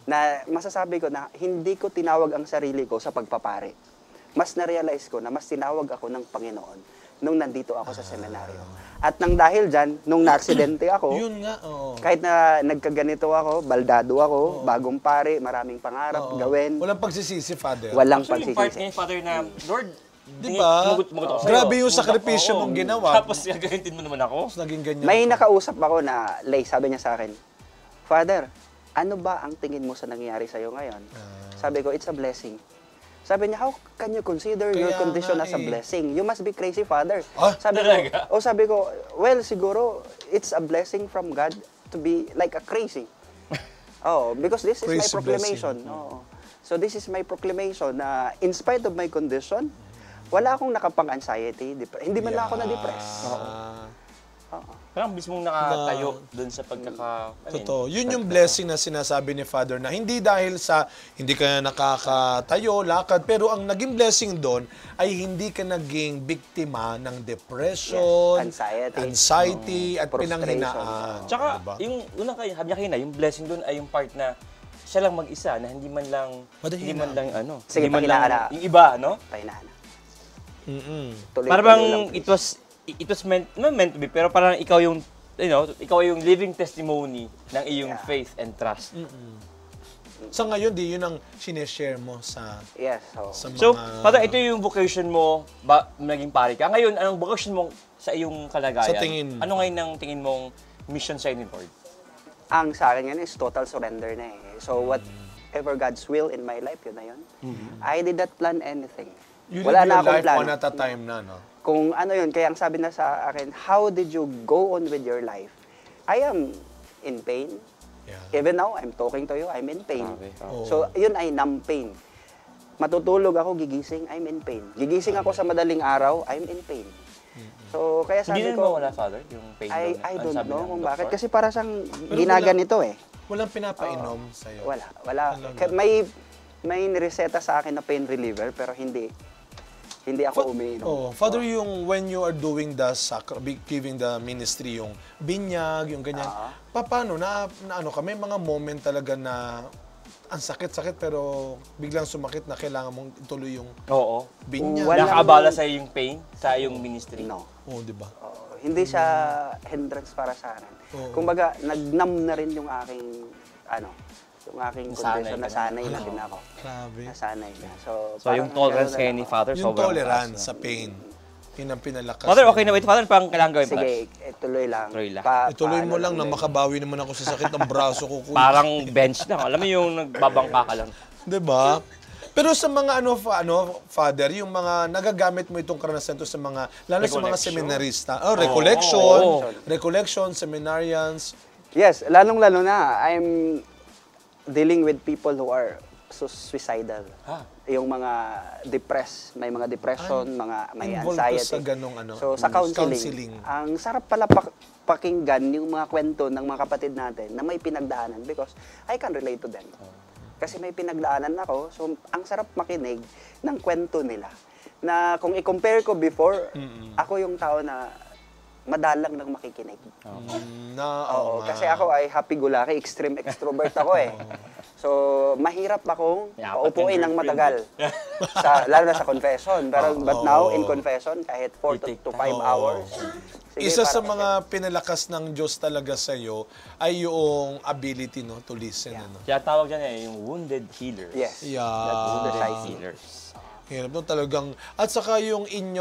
Na masasabi ko na hindi ko tinawag ang sarili ko sa pagpapare. Mas na-realize ko na mas tinawag ako ng Panginoon nung nandito ako sa seminaryo. At nang dahil dyan, nung na-aksidente ako, Yun nga, oo. kahit na nagkaganito ako, baldado ako, bagong pare, maraming pangarap gawin, Walang pagsisisi, Father. walang Actually, yung part pagsisisi. niya, Father, na, Lord, Di ba? tumugot ako sa'yo. Grabe yung Tumugot sakripisyo ako. mong ginawa. Tapos, gagalintin mo naman ako. Tapos naging ganyan. May nakausap ako na, Lay, sabi niya sa akin, Father, ano ba ang tingin mo sa nangyayari sa'yo ngayon? Sabi ko, it's a blessing. Sabi niya, how can you consider your Kaya condition nga as a eh. blessing? You must be crazy, Father. Ah, talaga? Sabi ko, well, siguro, it's a blessing from God to be like a crazy. Because this is my Crazy proclamation. So this is my proclamation na in spite of my condition, wala akong nakapang-anxiety. Hindi man lang ako na-depress. Parang mismong nakatayo dun sa Totoo. Yun yung blessing na sinasabi ni Father na hindi dahil sa hindi ka nakakatayo, lakad, pero ang naging blessing doon ay hindi ka naging biktima ng depression, Yes, anxiety at frustration. pinanghinaan. Tsaka, Diba? yung unang sabi niya kanina, yung blessing doon ay yung part na siya lang mag-isa, na hindi man lang, Madahina. hindi man lang, Sige, hindi man lang, pahinaan na. yung iba, no? Pahinaan. Mm-mm. Para bang it was meant, not meant to be, pero parang ikaw yung, ikaw yung living testimony ng iyong faith and trust. Sa ngayon, di yun ang sineshare mo sa Yes, sa mga... So, Father, ito yung vocation mo, naging pari ka. Ngayon, anong vocation mo sa iyong kalagayan? Sa tingin mo. Ano ngayon ang tingin mong mission sa ni Lord? ang sa akin yan is total surrender na eh. So whatever God's will in my life, yun na yun. I did not plan anything. You Wala live na your akong life plan. one at a time na, no? Kung ano yun, kaya ang sabi na sa akin, how did you go on with your life? I am in pain. Yeah. Even now, I'm talking to you, I'm in pain. Grabe. Oo. So, yun ay numb pain. Matutulog ako, gigising, I'm in pain. Gigising ako sa madaling araw, I'm in pain. So, kaya Hindi sabi na ko, mawala, Father, yung pain I doon? don't Sabi know ng kung doktor? bakit. Kasi para siyang Pero ginaganito eh. Walang pinapainom sa'yo. Wala. Talaga. May nireseta sa akin na pain reliever, pero hindi ako umiinom. Oh, Father, yung when you are doing the giving the ministry, yung binyag, yung ganyan, paano, na ano ka, may mga moment talaga na ang sakit-sakit pero biglang sumakit na kailangan mong ituloy yung Oo. binyag. Wala. Nakaabala sa yung pain, sa yung ministry? No. Oh, di ba? Hindi siya hindrance para sa akin. Oo. Kumbaga, nagnam na rin yung aking, Nasanay condition, ka na. nasanay na din ako. Grabe. Nasanay na. So So, yung tolerance kayo ni Father, Yung sobrang tolerance taas sa pain. Yun ang pinalakas. Father, okay na. Wait, Father, pang kailangan gawin pa? Sige, tuloy lang. Tuloy lang. Ituloy mo lang na din. makabawi naman ako sa sakit ng braso ko. Kuya. Parang bench lang. Alam mo yung nagbabangka ka lang. Di ba? Pero sa mga Father, yung mga nagagamit mo itong karanasan to sa mga, lalo sa mga Recollection. seminarista. Oh, recollection. Oo. Recollection, seminarians. Yes, lalong-lalo na, I'm dealing with people who are suicidal. Ah. Yung mga depressed, may mga depression, may Involved ka anxiety. sa ganong So sa counseling, ang sarap pala pakinggan yung mga kwento ng mga kapatid natin na may pinagdaanan because I can relate to them. Kasi may pinagdaanan ako, so ang sarap makinig ng kwento nila. Na kung i-compare ko before, ako yung tao na madalang nang makikinig. Oo, kasi ako ay happy-go-lucky, extreme extrovert ako eh. So, mahirap akong Yeah, paupuin but ng can matagal. Lalo na sa confession. Pero, but now, in confession, kahit 4 to 5 hours. sige, Isa sa para- mga pinalakas ng Diyos talaga sa iyo ay yung ability to listen. Ano? Kaya tawag dyan yung wounded healers. Yes. Yeah. Wounded Precisely. healers. Hirap no talagang. At saka yung in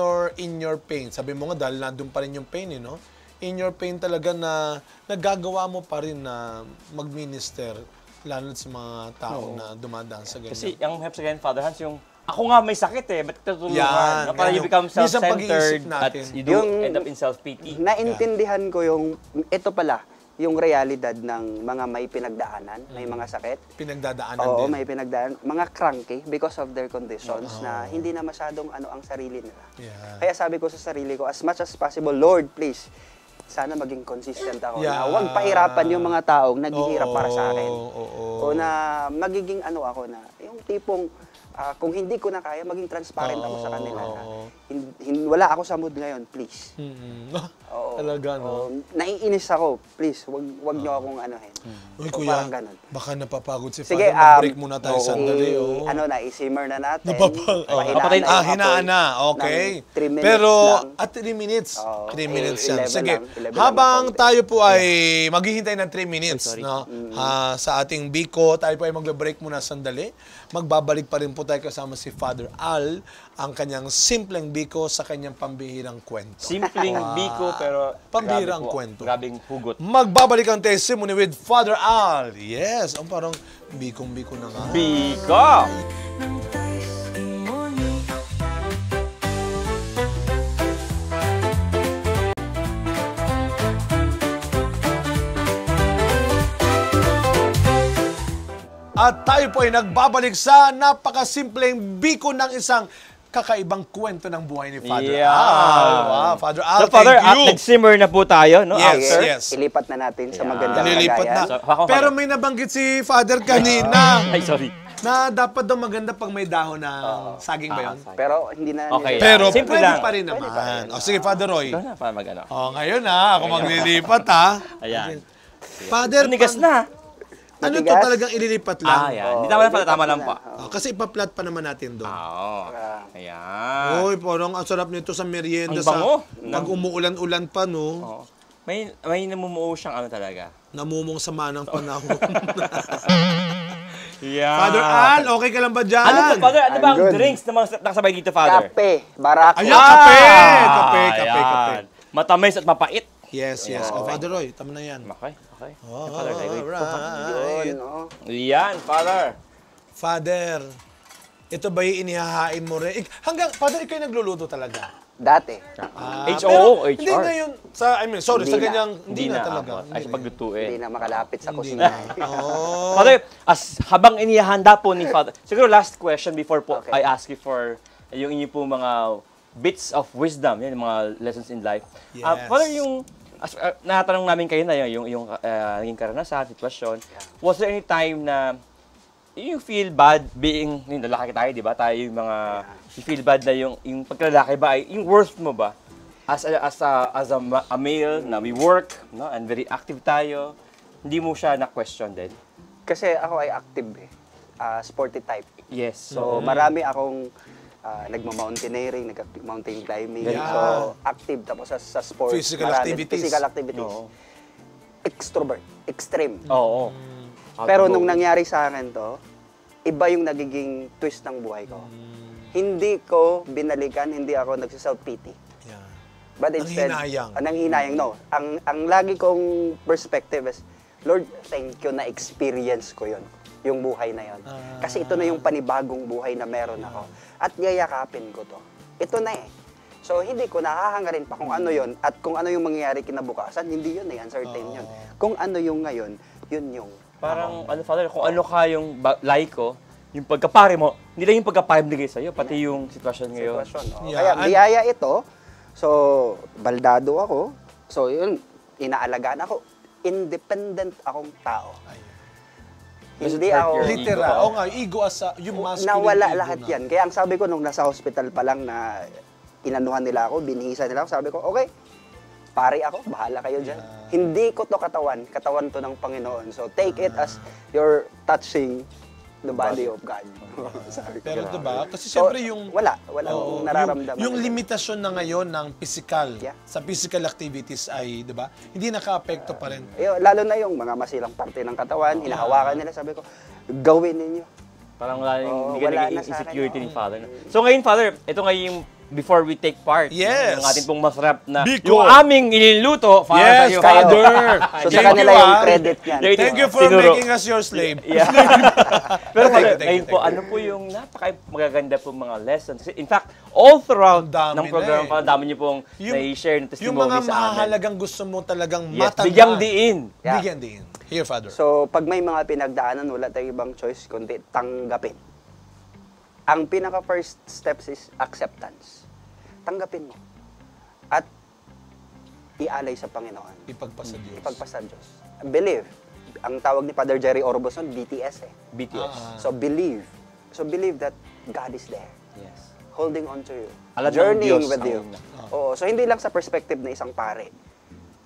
your pain. Sabi mo nga dahil nandun pa rin yung pain, no? In your pain talaga na nagagawa mo pa rin na mag-minister lalo sa mga tao na dumadaan sa ganyan. Kasi ang help sa ganyan, Father Hans, yung ako nga may sakit eh, ba't tutulungan? Yan, Na para you yan. become Minsan self-centered pag-iisip at natin. you do Yung- end up in self-pity. Naintindihan ko yung, ito pala, yung realidad ng mga may pinagdaanan, may mga sakit. Pinagdadaanan Oo, din. may pinagdaan. Mga cranky because of their conditions na hindi na masyadong ang sarili nila. Yeah. Kaya sabi ko sa sarili ko, as much as possible, Lord, please, sana maging consistent ako. Yeah. Na huwag pahirapan yung mga taong naghihirap Oo, para sa akin. oo. O na magiging ako na, yung tipong, kung hindi ko na kaya, maging transparent ako sa kanila. Na, wala ako sa mood ngayon, please. Oo. Talaga, no? Naiinis ako, please, wag niyo akong anuhin. Uy, So, kuya, parang ganun. baka napapagod si Sige, Father. Mag-break muna tayo sandali. i- Oh. i-simmer na natin. Papatayin- Hinaan na. Okay. Ng 3 minutes Pero, lang. at 3 minutes. Oo. 3 minutes 11 yan. Sige. lang, 11 lang Habang ang konti. tayo po ay maghihintay ng 3 minutes, sorry. no? Sa ating Biko, tayo po ay magbe-break muna sandali. Magbabalik pa rin po tayo kasama si Father Al, ang kanyang simpleng Biko sa kanyang pambihirang kwento. Simpleng biko pero Pambihirang grabe po, kwento. grabing hugot. Magbabalik ang testimony with Father Al. Yes, ang parang bikong-biko na nga. Biko! ng testimony. At tayo po ay nagbabalik sa napakasimpleng biko ng isang kakaibang kwento ng buhay ni Father Yeah. Al. Wow, Father Al, So, Father, thank you. nag-simmer na po tayo, no? Yes, After. yes. Ilipat na natin sa Yeah. magandang Nililipat na. lagayan. So, ako, Pero Father. may nabanggit si Father kanina Ay, sorry. na dapat daw maganda pag may dahon ng saging ba yun? Pero hindi na Okay. nila- Pero Simple pwede lang. pa rin Pwede naman. pa rin. O sige, Father Roy. Ito na, para mag-ano. Ngayon ako maglilipat ha. Ayan. Father, Tunigas na. ano to Matigas? talagang ililipat lang? Yan. Hindi tama na pala, tama lang po. Kasi ipa-flat pa naman natin doon. Oo. Ayan. Uy, parang ang sarap nito sa merienda Ang bango. pag umuulan-ulan pa, no? Oo. May namumuo siyang ano talaga. Namumong sama ng panahon. Yeah. Father Al, okay ka lang ba dyan? Ano po, Father? Ano I'm ba ang good. drinks na mga nakasabay dito, Father? Kape, barako. Ayan, kape! Ayan. Matamis at mapait. Yes. Oh, Father Roy, tama na yan. Okay. Oh, Father, right. Yun, no? Yan, Father. Father, ito ba yung inihahain mo rin? Father, ikaw yung nagluluto talaga. Dati. HO, Hindi HR. ngayon, sa Hindi na. ganyang, hindi na talaga. Ay, sa paglutuin. Hindi na makalapit sa Hindi kusina. na. Oh. Father, habang inihahanda po ni Father, siguro last question before po Okay. I ask you for yung inyo po mga bits of wisdom, yan, yung mga lessons in life. Yes. Father, yung natanong namin kayo na yung naging karanasan, sitwasyon, was there any time na you feel bad being, yung lalaki tayo, di ba? Tayo yung mga, you feel bad na yung pagkalalaki ba, yung worth mo ba? As a male na we work, no, and very active tayo, hindi mo siya na-question din? Kasi ako ay active eh. Sporty type. Yes. So, marami akong nagma-mountaineering, nag-mountain climbing. Yeah. So, active. Tapos sa sports, Physical marami. activities. Physical activities. Oo. Extrovert. Extreme. Oo. Pero nung nangyari sa akin to, iba yung nagiging twist ng buhay ko. Hindi ko binalikan, hindi ako nagsiself-pity. Yeah. But instead, Nanghinayang. Nanghinayang, no. Ang lagi kong perspective is, Lord, thank you na experience ko yon, yung buhay na yon. Kasi ito na yung panibagong buhay na meron ako. At yayakapin ko to. Ito na eh. So, hindi ko nakahangarin pa kung ano yon at kung ano yung mangyayari kinabukasan, hindi yun eh, uncertain yun. Kung ano yung ngayon, yun yung Parang, Father, kung ano ka yung laiko, yung pagkapare mo, hindi lang yung pagkapare mo sa'yo, pati yung sitwasyon ngayon. sitwasyon. No? Yeah, Kaya biyaya ito. So, baldado ako. So, yun, inaalagaan ako. Independent akong tao. Does it Hindi hurt ako... your Literal. Ego. Oo nga, ego as yung masculine Nawala ego lahat na. yan. Kaya ang sabi ko nung nasa hospital pa lang na inanuhan nila ako, binihisa nila ako, sabi ko, okay, pare ako, bahala kayo dyan. Hindi ko to katawan to ng Panginoon. So take it as you're touching the body of God. Sabi ko. Pero diba, kasi So, siyempre yung... wala Oo, akong nararamdaman. yung limitasyon na ngayon ng physical, Yeah. sa physical activities ay, di ba, hindi naka-apekto pa rin. Lalo na yung mga masilang parte ng katawan, hinahawakan nila, sabi ko, gawin ninyo. Parang wala Oo, hindi ka wala naging na sa akin, insecurity oo. ni Father. So ngayon, Father, ito ngayon yung before we take part Yes. ng ating pong masarap na Biko. yung aming iniluto para sa Yes, iyo, Father! So sa Thank kanila you, yung ah. credit yan. Thank you for Tinuro. making us your slave. Yeah. Pero Thank you, Father, thank ngayon you, po, thank you. ano po yung napaka-magaganda po mga lessons? In fact, all throughout Ang dami ng program, na eh. ang dami niyo pong nai-share ng Yung testimony mga sa amin. mahalagang gusto mo talagang Yes, matanda. bigyang diin. Yeah. Bigyan din. Here, Father. So, pag may mga pinagdaanan, wala tayong ibang choice kundi tanggapin. Ang pinaka-first steps is acceptance. Tanggapin mo. At ialay sa Panginoon. Ipagpasa Diyos. Ipagpasa Diyos. Believe. Ang tawag ni Father Jerry Orbos nun, BTS eh. BTS. So, believe. So, believe that God is there. Yes. Holding on to you. Alam ng Journeying Diyos with you. ang- Oo. So, hindi lang sa perspective ng isang pare.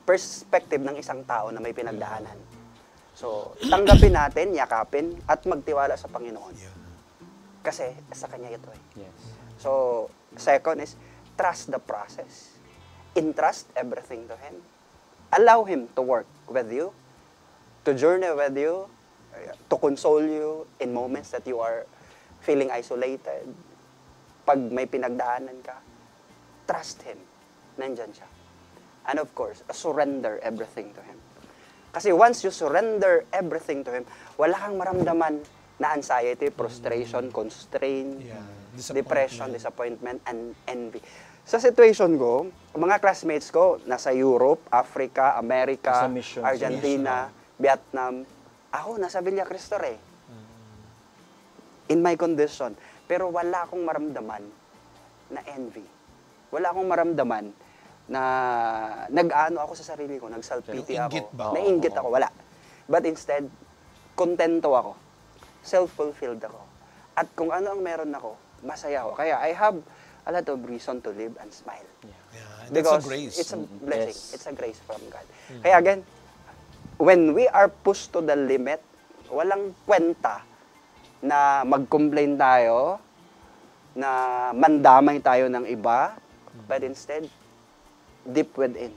Perspective ng isang tao na may pinagdaanan. So, tanggapin natin, yakapin, at magtiwala sa Panginoon. Kasi sa Kanya ito eh. Yes. So, second is, trust the process. Entrust everything to Him. Allow Him to work with you, to journey with you, to console you in moments that you are feeling isolated. Pag may pinagdaanan ka, trust Him. Nandyan siya. And of course, surrender everything to Him. Kasi once you surrender everything to Him, wala kang maramdaman na anxiety, frustration, constraint, Yeah. depression, disappointment, and envy. Sa situation ko, mga classmates ko, nasa Europe, Africa, America, Sa mission. Argentina, Vietnam. Ako, nasa Villa Cristor eh. In my condition. Pero wala akong maramdaman na envy. Wala akong maramdaman na nag-ano ako sa sarili ko, nag-self-pity Inggit ako. ba? Nainggit ako, wala. But instead, kontento ako. Self-fulfilled ako. At kung ano ang meron ako, masaya ako. Kaya I have a lot of reason to live and smile. Yeah. That's Because a grace. it's a blessing. Yes. It's a grace from God. Kaya again, when we are pushed to the limit, walang kwenta na mag-complain tayo, na mandamay tayo ng iba, but instead, deep within,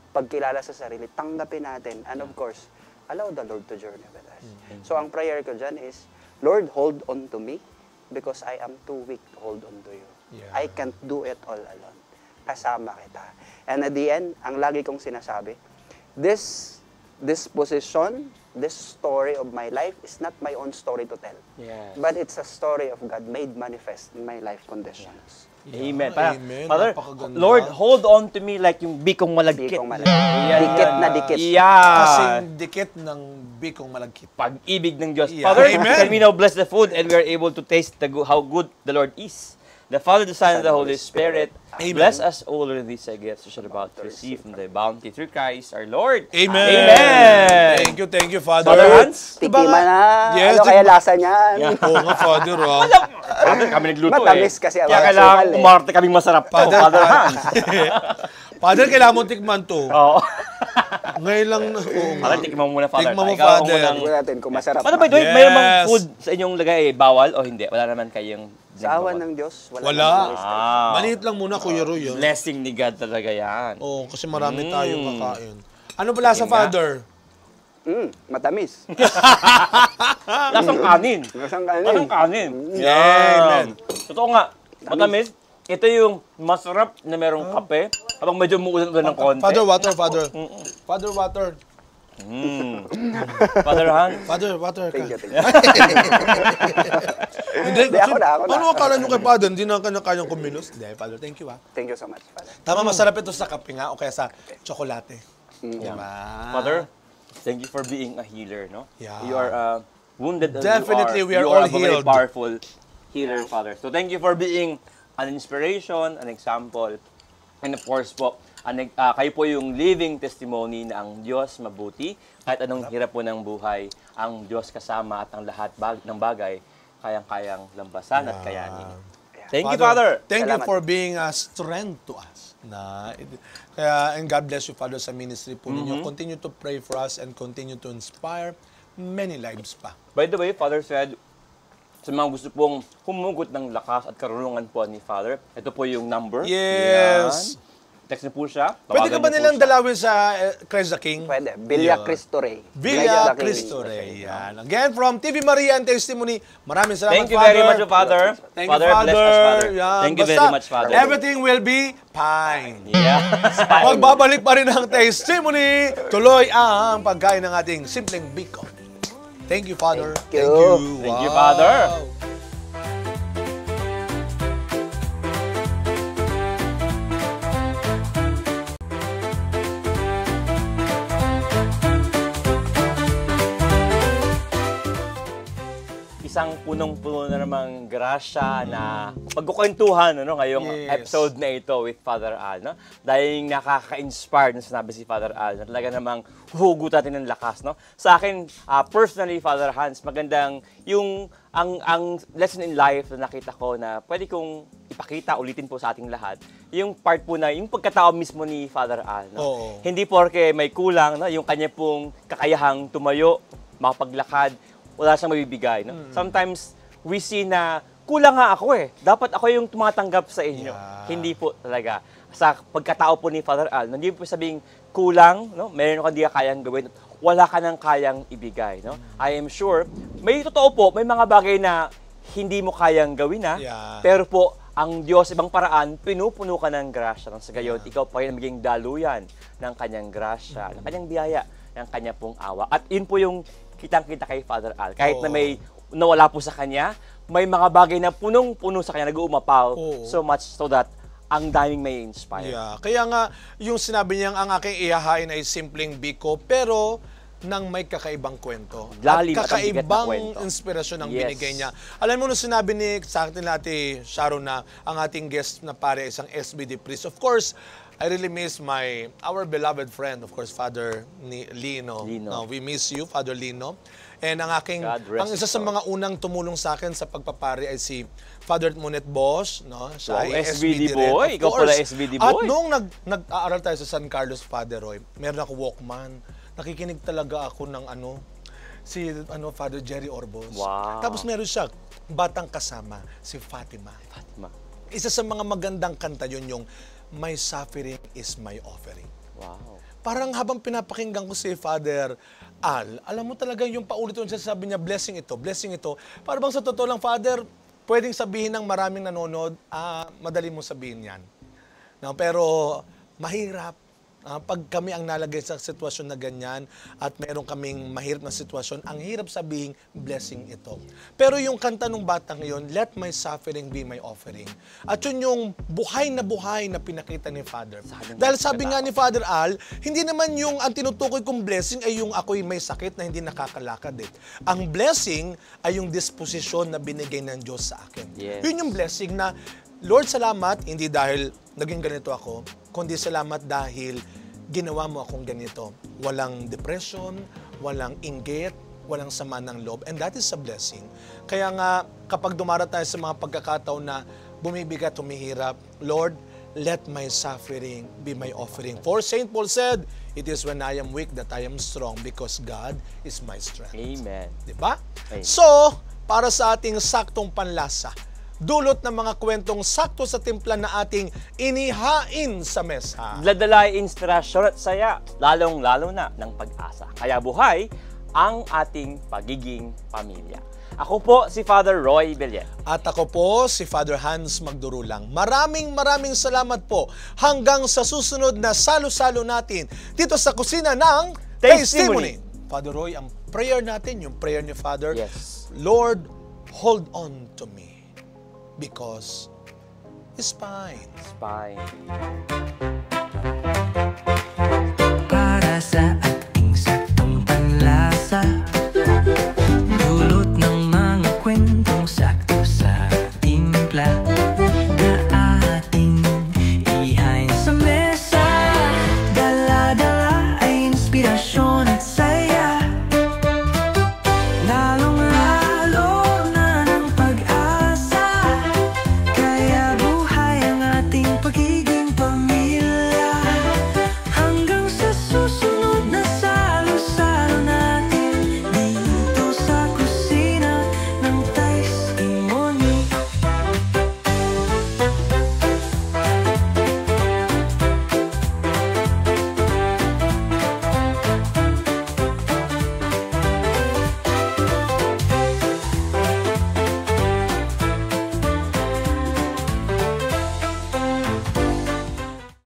pagkilala sa sarili, tanggapin natin. And of course, allow the Lord to journey with us. So ang prayer ko dyan is, Lord, hold on to me because I am too weak to hold on to you. Yeah. I can't do it all alone. Kasama kita. And at the end, ang lagi kong sinasabi, this position, this story of my life is not my own story to tell. Yes. But it's a story of God made manifest in my life conditions. Amen. Yeah, Parang, amen. Father, Napakaganda. Lord, hold on to me like yung bikong malagkit. Bikong malagkit. Yan, Dikit yan. na dikit. Yeah. Kasing dikit ng bikong malagkit. Pag-ibig ng Diyos. Yeah. Father, Amen. can we now bless the food and we are able to taste how good the Lord is. The Father, the Son, and the Holy Spirit. Amen. Bless us all with these gifts which are about to receive from thy bounty through Christ our Lord. Amen. Amen. Thank you, Father. Father Hans? Diba Tikima nga? na, Yes, ano kaya tikma- lasa niyan? Oo nga, Father, ah. Father, kami nagluto Matamis kasi ang Kaya mga kailangan sukal, eh. umarte kaming masarap to, Father Hans. Father, kailangan mo tikman to. Oo. Ngayon lang, oo nga. Father, tikman mo muna, Father. Tikman mo, Ikaw ang Father. unang- Tingnan natin kung masarap. Ano by the way, Yes. mayroon bang food sa inyong lagay bawal o hindi? Wala naman kayong... Sa awan ng Diyos, Wala. namang restriction. Ah, Maliit lang muna, Kuya Roy. ah. blessing ni God talaga yan. Oo, kasi marami tayong kakain. Ano pala sa Yun nga. Father? Matamis. Lasang kanin. Masang kanin. Lasang kanin. Amen. Totoo nga. Matamis. Ito yung masarap na merong kape. Habang medyo muulan-ulan ng konti. Father, water, Father. Father, water. Father Han. Father, water ka. Thank you, thank you. Hindi, Hindi, ako na. Ano akala nyo kay Father? Hindi na kanyang kumilos? Hindi, Father, thank you, ah. Thank you so much, Father. Tama, masarap ito sa kape nga o kaya sa tsokolate. Yeah. Diba? Father, thank you for being a healer, no? Yeah. You are wounded as Definitely, we are you all a very healed. powerful healer, Father. So thank you for being an inspiration, an example, and of course po, kayo po yung living testimony na ang Diyos mabuti, kahit anong hirap po ng buhay, ang Diyos kasama at ang lahat ng bagay, kayang-kayang lampasan at kayanin. Thank you, Father. Thank you Salamat. for being a strength to us. And God bless you, Father, sa ministry po ninyo. Continue to pray for us and continue to inspire many lives pa. By the way, Father said, sa mga gusto pong humugot ng lakas at karunungan po ni Father, ito po yung number. Yes. Yan. Text niyo po siya. Pwede ka Tawagan ba niyo po nilang siya. dalawin sa Christ the King? Pwede. Villa Yeah. Cristo Rey. Villa Cristo Rey. Yan. Again, from TV Maria and Testimony, maraming salamat, Thank you Father. very much, Father. Thank Father, you, Father. bless us, Father. Yan. Thank you Basta, very much, Father. Everything will be fine. Yeah. Magbabalik pa rin ang testimony. Tuloy ang pagkain ng ating simpleng biko. Thank you, Father. Thank you. Thank you, Father. Isang punong-puno na namang grasya na pagkukwentuhan ngayong Yes. episode na ito with Father Al. No? Dahil nakaka-inspire na sinabi si Father Al na talaga namang huhugot natin ng lakas. No? Sa akin, personally, Father Hans, magandang yung ang lesson in life na nakita ko na pwede kong ipakita, ulitin po sa ating lahat, yung part po na, yung pagkatao mismo ni Father Al. No? Oo. Hindi porke may kulang, no? Yung kanya pong kakayahang tumayo, makapaglakad, wala siyang mabibigay. No? Sometimes, we see na kulang nga ako eh. Dapat ako yung tumatanggap sa inyo. Yeah. Hindi po talaga. Sa pagkatao po ni Father Al, hindi po sabing kulang, no? Meron ka hindi ka kayang gawin, wala ka nang kayang ibigay. No? I am sure, may totoo po, may mga bagay na hindi mo kayang gawin na, Yeah. pero po, ang Diyos, ibang paraan, pinupuno ka ng grasya. Nang sa gayon, ikaw pa rin maging daluyan ng kanyang grasya, ng kanyang biyaya, ng kanya pong awa. At yun po yung kitang-kita kay Father Al. Kahit na may nawala po sa kanya, may mga bagay na punong-puno sa kanya, nag-uumapaw, Oo. so much so that ang daming may inspire. Yeah. Kaya nga, yung sinabi niyang ang aking ihahain ay simpleng biko, pero nang may kakaibang kwento. Lalim at at ang bigat na kakaibang kwento. inspirasyon ang Yes. binigay niya. Alam mo, nung sinabi ni sa atin natin, Sharon, na ang ating guest na pare isang SBD priest. Of course, I really miss our beloved friend, of course, Father Lino. Lino. No, we miss you, Father Lino. And ang aking, God rest ang isa sa his soul. mga unang tumulong sa akin sa pagpapari ay si Father Monet Bosch, no? Siya Wow, ay SBD rin, boy. of Ikaw pala course. SBD At boy. nung nag-aaral tayo sa San Carlos, Father Roy, meron ako Walkman. Nakikinig talaga ako ng Father Jerry Orbos. Wow. Tapos meron siya, batang kasama, si Fatima. Fatima. Isa sa mga magandang kanta yun yung My Suffering is My Offering. Wow. Parang habang pinapakinggan ko si Father Al, alam mo talaga yung paulit-ulit sabi niya, blessing ito, blessing ito. Para bang sa totoo lang, Father, pwedeng sabihin ng maraming nanonood, madali mo sabihin yan. No, pero mahirap. Pag kami ang nalagay sa sitwasyon na ganyan at meron kaming mahirap na sitwasyon, ang hirap sabihin, blessing ito. Pero yung kanta ng batang ngayon, let my suffering be my offering. At yun yung buhay na pinakita ni Father. Dahil sabi nga ni Father Al, hindi naman yung ang tinutukoy kong blessing ay yung ako'y may sakit na hindi nakakalakad. Ang blessing ay yung disposisyon na binigay ng Diyos sa akin. Yes. Yun yung blessing na, Lord, salamat, hindi dahil naging ganito ako, kundi salamat dahil ginawa mo akong ganito. Walang depression, walang inggit, walang sama ng loob. And that is a blessing. Kaya nga, kapag dumara tayo sa mga pagkakataon na bumibigat, humihirap, Lord, let my suffering be my offering. For St. Paul said, it is when I am weak that I am strong because God is my strength. Amen. Diba? Amen. So, para sa ating saktong panlasa, dulot ng mga kwentong sakto sa timpla na ating inihain sa mesa. Ladalay inspirasyon at saya, lalong-lalo na ng pag-asa. Kaya buhay ang ating pagiging pamilya. Ako po si Father Roy Bellet. At ako po si Father Hans Magdurulang. Maraming salamat po hanggang sa susunod na salo-salo natin dito sa kusina ng Testimony. Father Roy, ang prayer natin, yung prayer ni Father, Yes. Lord, hold on to me because it's fine. It's fine. Para sa